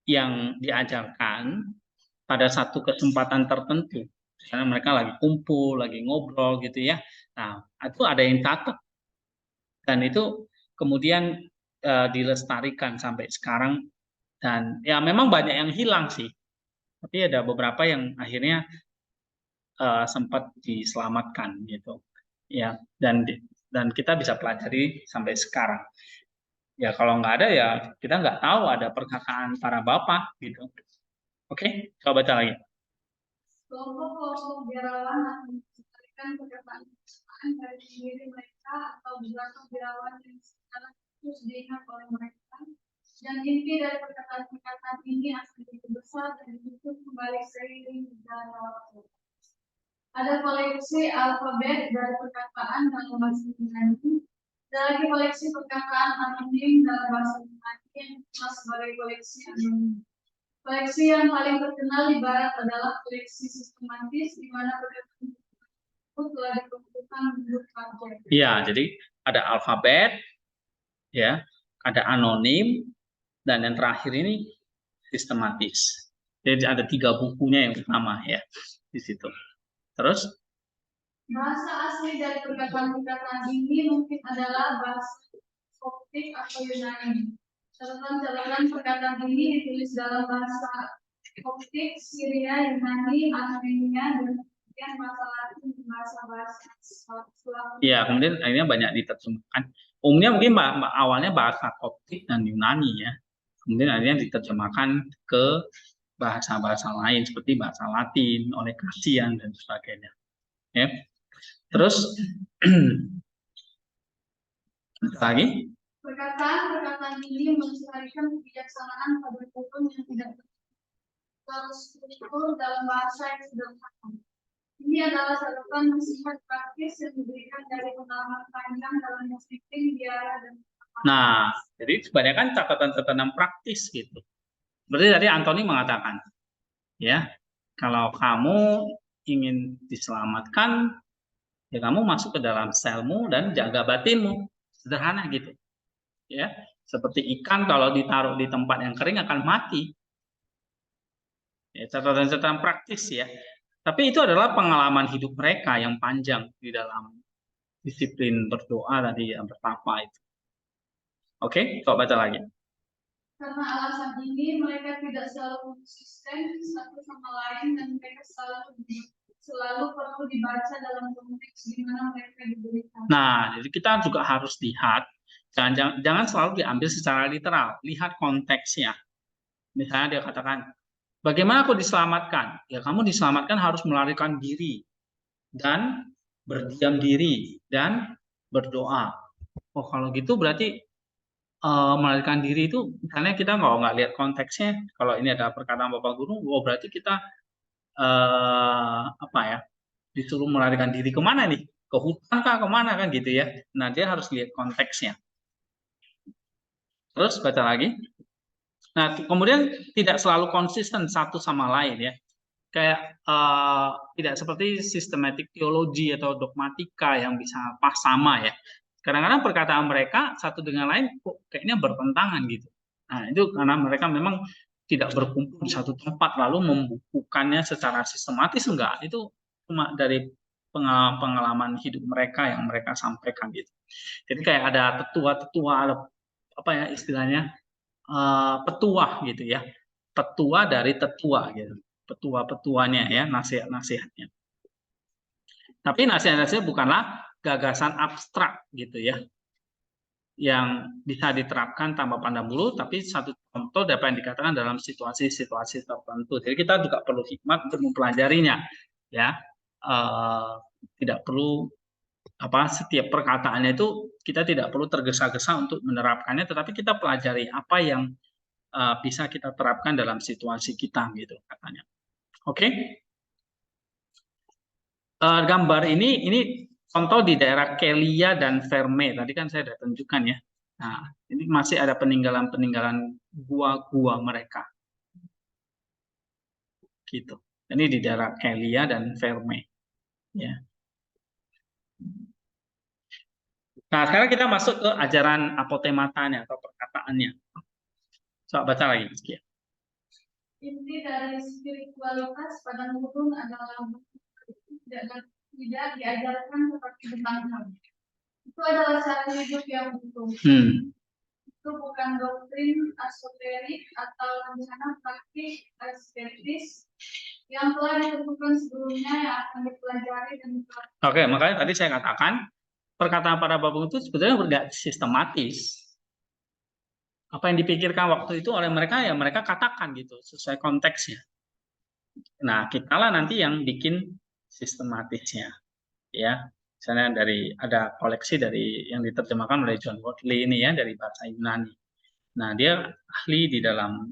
yang diajarkan pada satu kesempatan tertentu. Misalnya mereka lagi kumpul, lagi ngobrol gitu ya. Nah, itu ada yang catat. Dan itu kemudian dilestarikan sampai sekarang. Dan ya memang banyak yang hilang sih. Tapi ada beberapa yang akhirnya sempat diselamatkan gitu. Ya, dan kita bisa pelajari sampai sekarang. Ya kalau nggak ada ya kita nggak tahu ada perkataan para bapak gitu. Oke, coba baca lagi. Kelompok-kelompok biarawan akan menciptakan perkataan dari diri mereka atau belakang biarawan yang sekarang terus diingat oleh mereka. Dan inti dari perkataan-perkataan ini akan dibesar dan dibentuk kembali seiring dalam waktu. Ada koleksi alfabet dari perkataan dalam bahasa Yunani. Ada lagi koleksi perkataan anonim dalam bahasa Yunani yang dikenal sebagai koleksi anonim. Koleksi yang paling terkenal di barat adalah koleksi sistematis, di mana perkataan tersebut telah dikumpulkan menurut kategori. Iya, jadi ada alfabet, ya, ada anonim, dan yang terakhir ini sistematis. Jadi ada 3 bukunya yang utama ya di situ. Terus Bahasa asli dari perkataan-perkataan ini mungkin adalah bahasa Koptik atau Yunani. Catatan-catatan perkataan ini ditulis dalam bahasa Koptik, Syria, Yunani, Armenia, dan kemudian bahasa Latin, bahasa-bahasa Slav. ya, kemudian akhirnya banyak diterjemahkan. Umumnya mungkin awalnya bahasa Koptik dan Yunani ya. Kemudian akhirnya diterjemahkan ke bahasa-bahasa lain seperti bahasa Latin oleh Cassian dan sebagainya. Ya. Terus lagi Perkataan-perkataan ini melestarikan kebijaksanaan pada hukum yang tidak terstruktur dalam bahasa yang sederhana. Ini adalah catatan bersifat praktis yang diberikan dari pengalaman panjang dalam disiplin biara dan. nah, jadi kebanyakan catatan-catatan praktis gitu. Berarti tadi Anthony mengatakan, ya, kalau kamu ingin diselamatkan, ya kamu masuk ke dalam selmu dan jaga batinmu, sederhana gitu, ya. Seperti ikan kalau ditaruh di tempat yang kering akan mati. Ya, catatan-catatan praktis ya. Tapi itu adalah pengalaman hidup mereka yang panjang di dalam disiplin berdoa tadi yang pertama itu. Oke, coba baca lagi. Karena alasan ini mereka tidak selalu konsisten satu sama lain dan mereka selalu perlu dibaca dalam konteks di mana mereka diberikan. Nah, jadi kita juga harus lihat, jangan selalu diambil secara literal, lihat konteksnya. Misalnya dia katakan, bagaimana aku diselamatkan? Ya kamu diselamatkan harus melarikan diri dan berdiam diri dan berdoa. Oh kalau gitu berarti melarikan diri itu, misalnya kita nggak lihat konteksnya. Kalau ini ada perkataan Bapak Guru, oh berarti kita apa ya? Disuruh melarikan diri kemana nih? Ke hutan kah kemana kan gitu ya? Nah dia harus lihat konteksnya. Terus baca lagi. Nah kemudian tidak selalu konsisten satu sama lain ya. Kayak tidak seperti sistematik teologi atau dogmatika yang bisa pas sama ya. Kadang-kadang perkataan mereka satu dengan lain kok kayaknya bertentangan gitu. Nah itu karena mereka memang tidak berkumpul di satu tempat lalu membukukannya secara sistematis, enggak. Itu cuma dari pengalaman hidup mereka yang mereka sampaikan gitu. Jadi kayak ada tetua-tetua, ada apa ya istilahnya petuah gitu ya. Petua dari tetua gitu. Petua-petuanya ya, nasihat-nasihatnya. Tapi nasihat-nasihat bukanlah gagasan abstrak gitu ya, yang bisa diterapkan tanpa pandang bulu, tapi satu contoh dapat yang dikatakan dalam situasi-situasi tertentu. Jadi kita juga perlu hikmat untuk mempelajarinya, ya. Tidak perlu setiap perkataannya itu kita tidak perlu tergesa-gesa untuk menerapkannya, tetapi kita pelajari apa yang bisa kita terapkan dalam situasi kita gitu katanya. Oke. Gambar ini contoh di daerah Kelia dan Verme, tadi kan saya sudah tunjukkan ya. Nah, ini masih ada peninggalan-peninggalan gua-gua mereka. Gitu. Ini di daerah Kelia dan Verme. Ya. Nah, sekarang kita masuk ke ajaran apotematanya atau perkataannya. Coba baca lagi. Ya. Inti dari spiritualitas pada gurun adalah tidak diajarkan seperti tentang Tuhan. Itu adalah cara hidup yang utuh. Itu bukan doktrin esoterik atau rencana praktik asketis yang telah ditentukan sebelumnya yang akan dipelajari dan dipelajari. Oke, makanya tadi saya katakan perkataan para babung itu sebetulnya tidak sistematis. Apa yang dipikirkan waktu itu oleh mereka ya mereka katakan gitu sesuai konteksnya. Nah, kitalah nanti yang bikin sistematisnya, ya. Misalnya ada koleksi dari yang diterjemahkan oleh John Wortley ini ya dari bahasa Yunani. Nah, dia ahli di dalam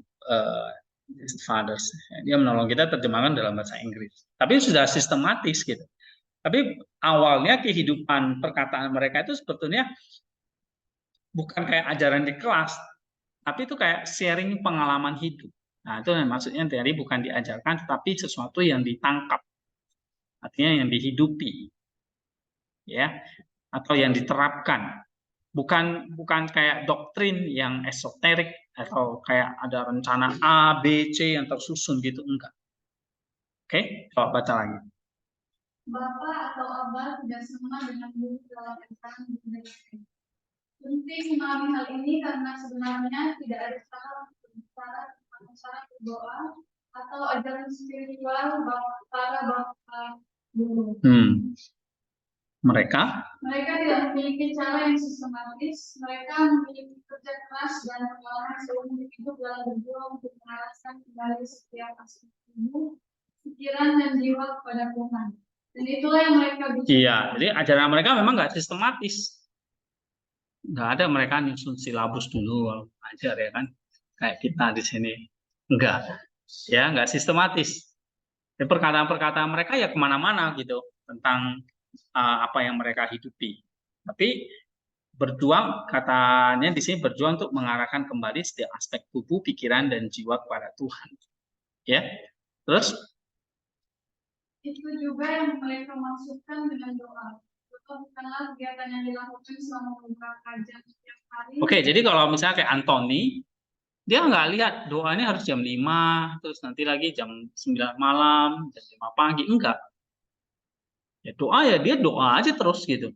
Fathers. Dia menolong kita terjemahkan dalam bahasa Inggris. Tapi sudah sistematis gitu. Tapi awalnya kehidupan perkataan mereka itu sebetulnya bukan kayak ajaran di kelas, tapi itu kayak sharing pengalaman hidup. Nah, itu maksudnya dari bukan diajarkan, tetapi sesuatu yang ditangkap, artinya yang dihidupi, ya, atau yang diterapkan. Bukan kayak doktrin yang esoterik atau kayak ada rencana A, B, C yang tersusun gitu, enggak. Oke, coba baca lagi. Bapak atau abah tidak sama dengan guru dalam ajaran budaya. Penting memahami hal ini karena sebenarnya tidak ada cara untuk berbicara tentang cara berdoa atau ajaran spiritual para bapak guru. Mereka tidak memiliki cara yang sistematis. Mereka memiliki kerja keras dan pengalaman seumur hidup dalam berjuang untuk mengarahkan kembali setiap aspek tubuh, pikiran dan jiwa kepada Tuhan. Dan itulah yang mereka bisa. Iya, jadi ajaran mereka memang nggak sistematis. Nggak ada mereka nyusun silabus dulu ajar ya kan, kayak kita di sini. Nggak sistematis. Dan perkataan-perkataan mereka ya kemana-mana gitu tentang apa yang mereka hidupi. Tapi berjuang, katanya di sini berjuang untuk mengarahkan kembali setiap aspek tubuh, pikiran dan jiwa kepada Tuhan. Ya, terus itu juga yang mereka maksudkan dengan doa. Bukanlah kegiatan yang dilakukan selama beberapa jam setiap hari. Oke, jadi kalau misalnya kayak Anthony, dia nggak lihat doa ini harus jam 5, terus nanti lagi jam 9 malam, jam 5 pagi, enggak. Ya doa ya dia doa aja terus gitu,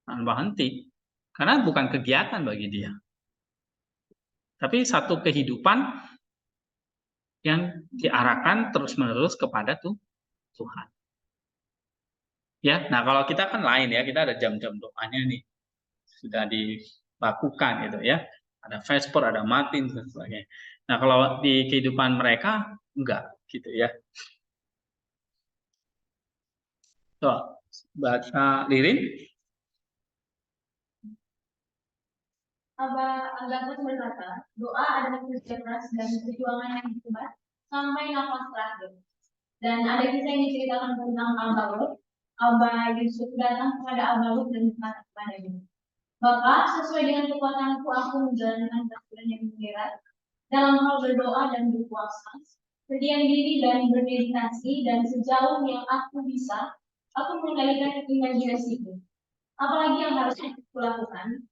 tanpa henti. Karena bukan kegiatan bagi dia. Tapi satu kehidupan yang diarahkan terus-menerus kepada Tuhan. Ya, nah kalau kita kan lain ya, kita ada jam-jam doanya nih. Sudah dilakukan gitu ya. Ada Vesper, ada Martin dan sebagainya. Nah, kalau di kehidupan mereka enggak gitu ya. So, baca Lirin. Abah Agapun berkata, doa adalah kerja keras dan perjuangan yang hebat sampai nafas terakhir. Dan ada kisah yang diceritakan tentang Abah Lut. Abah Yusuf datang kepada Abah Lut dan berkata kepadanya, Bapak, sesuai dengan kekuatanku, aku menjalankan panggilan yang berat dalam hal berdoa dan berpuasa, berdiam diri dan bermeditasi, dan sejauh yang aku bisa, aku mengendalikan imajinasiku. Apalagi yang harus aku lakukan?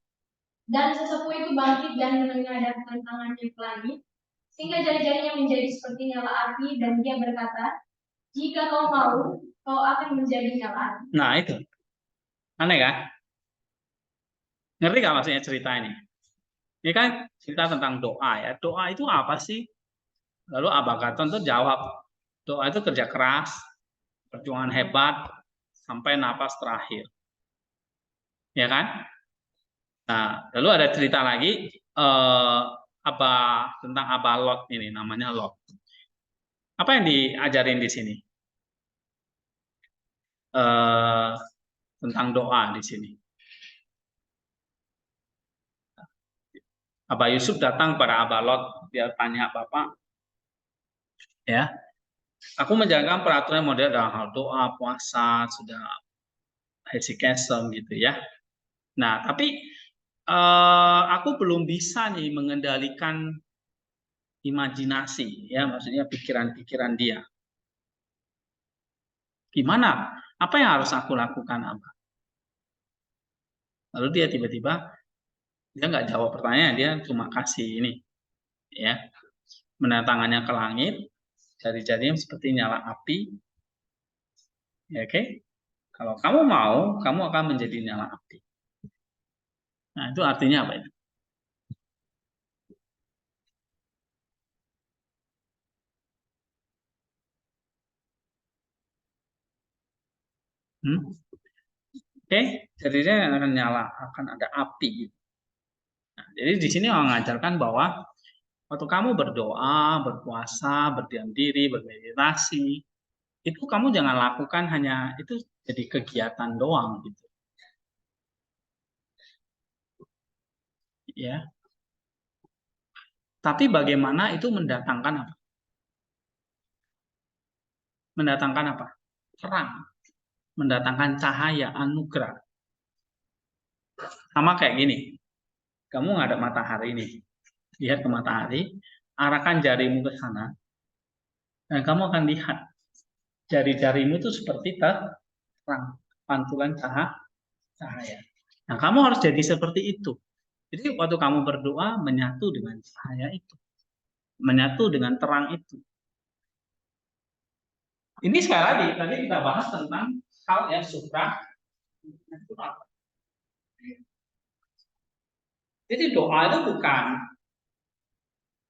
Dan sesepuh itu bangkit dan menengadahkan tangannya ke langit, sehingga jari-jarinya menjadi seperti nyala api, dan dia berkata, jika kau mau, kau akan menjadi nyala api. Nah itu, aneh kan? Ngerti nggak maksudnya cerita ini? Ini kan cerita tentang doa ya. Doa itu apa sih? Lalu Abah Gaton tuh jawab, doa itu kerja keras, perjuangan hebat, sampai napas terakhir. Ya kan? Nah, lalu ada cerita lagi tentang Abah Lot ini, namanya Lot. Apa yang diajarin di sini? Tentang doa di sini. Abah Yusuf datang pada Abah Lot, dia tanya, Bapak, ya, aku menjalankan peraturan model dalam hal doa, puasa, sudah hesychasm gitu ya. Nah, tapi aku belum bisa nih mengendalikan imajinasi, ya, maksudnya pikiran-pikiran dia. Gimana? Apa yang harus aku lakukan, Abah? Lalu dia tiba-tiba, dia nggak jawab pertanyaan, dia cuma kasih ini, ya, menatangkannya ke langit, jari-jarinya seperti nyala api, ya, oke? Kalau kamu mau, kamu akan menjadi nyala api. Nah, itu artinya apa itu? Oke, jadinya akan nyala, akan ada api. Nah, jadi di sini orang mengajarkan bahwa waktu kamu berdoa, berpuasa, berdiam diri, bermeditasi, itu kamu jangan lakukan hanya itu jadi kegiatan doang gitu. Ya. Tapi bagaimana itu mendatangkan apa? Mendatangkan apa? Terang, mendatangkan cahaya, anugerah. Sama kayak gini. Kamu nggak ada matahari nih. Lihat ke matahari, arahkan jarimu ke sana, dan kamu akan lihat jari-jarimu itu seperti terang, pantulan cahaya. Nah, kamu harus jadi seperti itu. Jadi waktu kamu berdoa menyatu dengan cahaya itu, menyatu dengan terang itu. Ini sekali lagi tadi kita bahas tentang hal yang supranatural. Jadi doa itu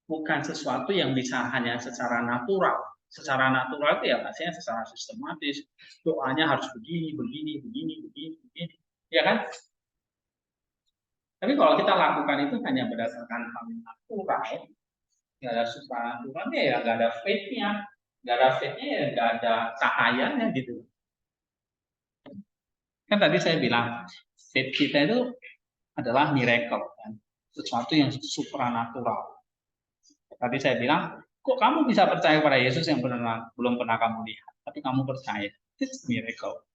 bukan sesuatu yang bisa hanya secara natural. Secara natural itu ya pastinya secara sistematis. Doanya harus begini, begini, begini, begini, begini. Ya kan? Tapi kalau kita lakukan itu hanya berdasarkan hal yang natural, nggak ada supranaturalnya ya, nggak ada faith-nya. Nggak ada faith-nya ya nggak ada cahayanya gitu. Kan tadi saya bilang, faith kita itu adalah miracle, kan? Sesuatu yang supranatural. Tadi saya bilang, kok kamu bisa percaya pada Yesus yang belum pernah kamu lihat, tapi kamu percaya? It's miracle.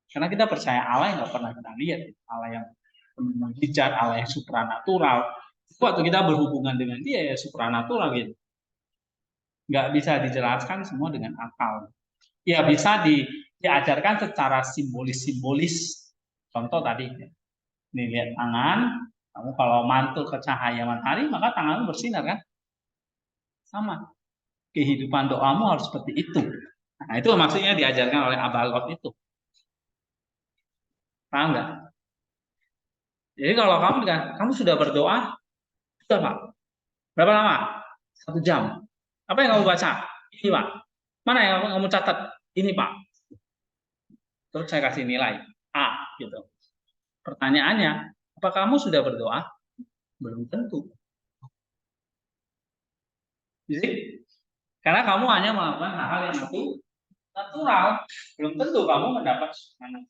Karena kita percaya Allah yang nggak pernah kita lihat, Allah yang mujizat, Allah yang supranatural. Waktu kita berhubungan dengan Dia ya supranatural gitu. Nggak bisa dijelaskan semua dengan akal. Ya bisa diajarkan secara simbolis-simbolis. Contoh tadi, ini lihat tangan, kamu kalau mantul ke cahaya matahari, maka tanganmu bersinar kan? Sama. Kehidupan doamu harus seperti itu. Nah, itu maksudnya diajarkan oleh Abah Lot itu. Paham nggak? Jadi kalau kamu sudah berdoa, sudah Pak. Berapa lama? 1 jam. Apa yang kamu baca? Ini Pak. Mana yang kamu catat? Ini Pak. Terus saya kasih nilai A gitu. Pertanyaannya, apa kamu sudah berdoa? Belum tentu. Jadi, karena kamu hanya melakukan hal-hal yang natural, belum tentu kamu mendapat semangat.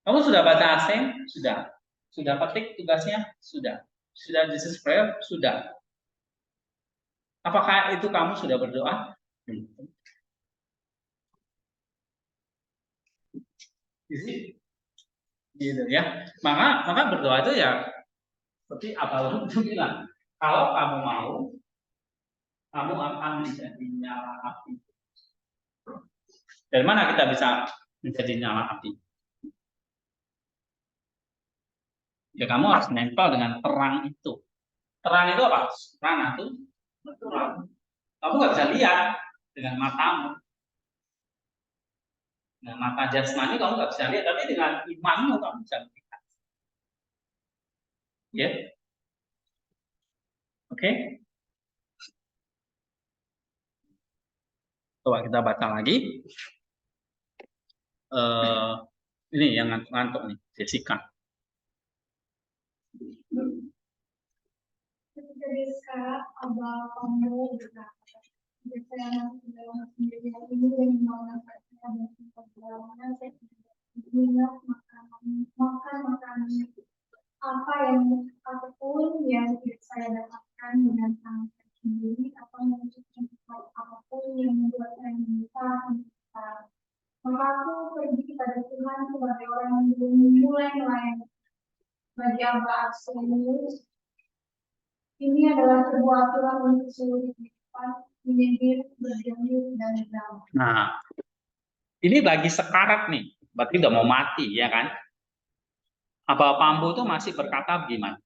Kamu sudah baca asing? Sudah. Sudah petik tugasnya? Sudah. Sudah Jesus prayer? Sudah. Apakah itu kamu sudah berdoa? Gitu ya. Maka berdoa itu ya seperti apa itu bilang. Kalau kamu mau, kamu akan menjadi nyala api. Dari mana kita bisa menjadi nyala api? Ya kamu harus nempel dengan terang itu. Terang itu apa? Terang itu natural. Kamu nggak bisa lihat dengan matamu. Dengan mata jasmani kamu nggak bisa lihat, tapi dengan imanmu kamu bisa lihat. Ya, oke. Coba kita baca lagi. Ini yang ngantuk-ngantuk nih, Jessica. Jadi sekarang abang kamu berkata, saya masih dalam sendirian ini yang mana saya dan perjalanan saya ingat makan apa yang apapun yang saya dapatkan dengan tangan saya sendiri atau menunjukkan apapun yang membuat saya minta maka aku pergi pada bagi Abah Arsenius. Ini adalah sebuah aturan untuk seluruh kehidupan, menyendiri, berdiam diri, dan berdamai. Nah, ini lagi sekarat nih, berarti udah mau mati, ya kan? Abah Pambu itu masih berkata gimana?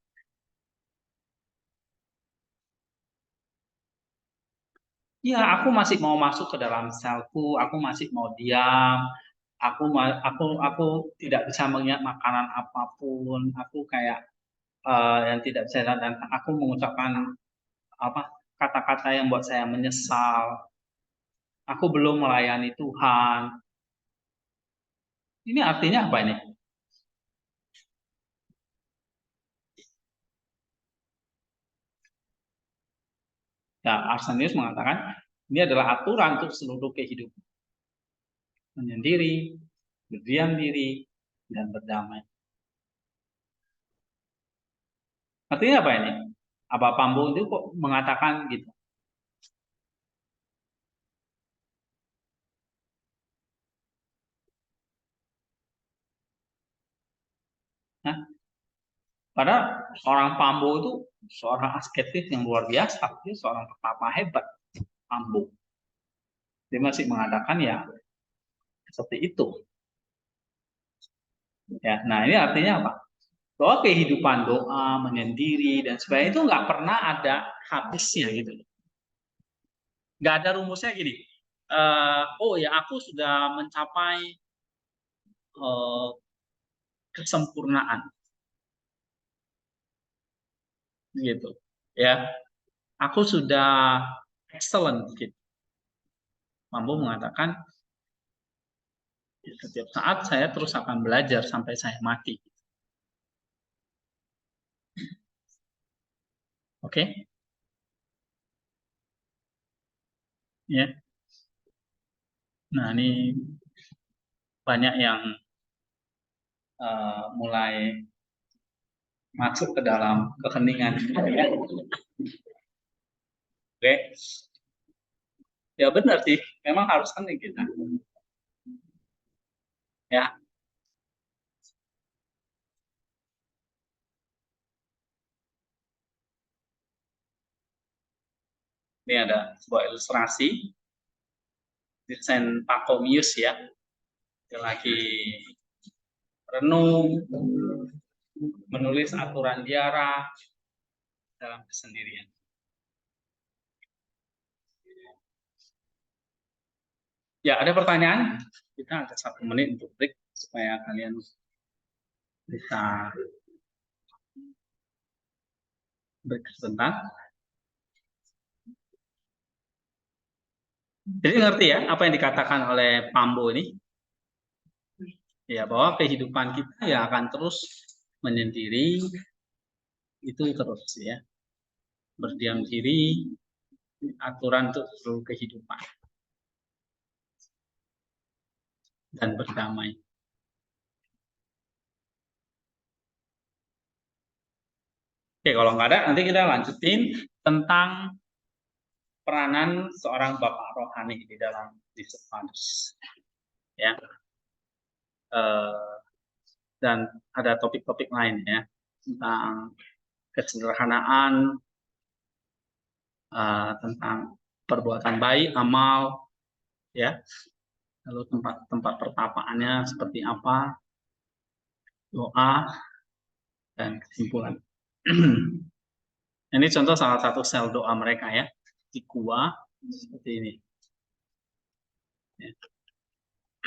Ya, aku masih mau masuk ke dalam selku, aku masih mau diam, aku tidak bisa mengingat makanan apapun, aku kayak yang tidak bisa, dan aku mengucapkan apa kata-kata yang buat saya menyesal. Aku belum melayani Tuhan. Ini artinya apa ini? Ya, Arsenius mengatakan ini adalah aturan untuk seluruh kehidupan. Menyendiri, berdiam diri, dan berdamai. Artinya apa ini? Abah Pambu itu kok mengatakan gitu? Nah, padahal seorang Pambu itu seorang asketis yang luar biasa, dia seorang petapa hebat, Pambu. Dia masih mengatakan ya seperti itu. Ya, nah ini artinya apa? Bahwa kehidupan doa, menyendiri dan sebagainya itu nggak pernah ada habisnya gitu. Nggak ada rumusnya gini. Oh ya, aku sudah mencapai kesempurnaan, gitu. Ya, aku sudah excellent, gitu. Mampu mengatakan setiap saat saya terus akan belajar sampai saya mati. Oke, ya. Nah ini banyak yang mulai masuk ke dalam keheningan. Oke, ya benar sih, memang harus hening kita. Ya, ini ada sebuah ilustrasi desain Pacomius ya. Dia lagi renung, menulis aturan diara dalam kesendirian. Ya, ada pertanyaan? Kita ada 1 menit untuk break supaya kalian bisa break sebentar. Jadi ngerti ya apa yang dikatakan oleh Pambo ini? Ya, bahwa kehidupan kita ya akan terus menyendiri, itu terus ya. Berdiam diri, aturan untuk seluruh kehidupan. Dan berdamai. Oke, kalau nggak ada, nanti kita lanjutin tentang peranan seorang bapak rohani di dalam Jesus Fathers. Ya. Dan ada topik-topik lain ya, tentang kesederhanaan, tentang perbuatan baik, amal, ya. Lalu tempat pertapaannya seperti apa, doa, dan kesimpulan. Ini contoh salah satu sel doa mereka ya, di gua seperti ini. Ya.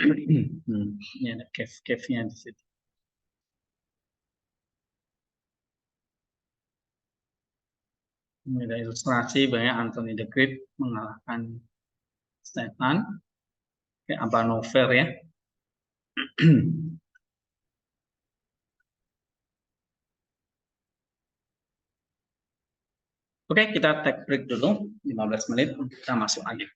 Ini ada cave-nya di situ. Ini ada ilustrasi banyak Anthony the Great mengalahkan setan, kayak Abba Novel ya. Oke, kita take break dulu 15 menit, kita masuk lagi.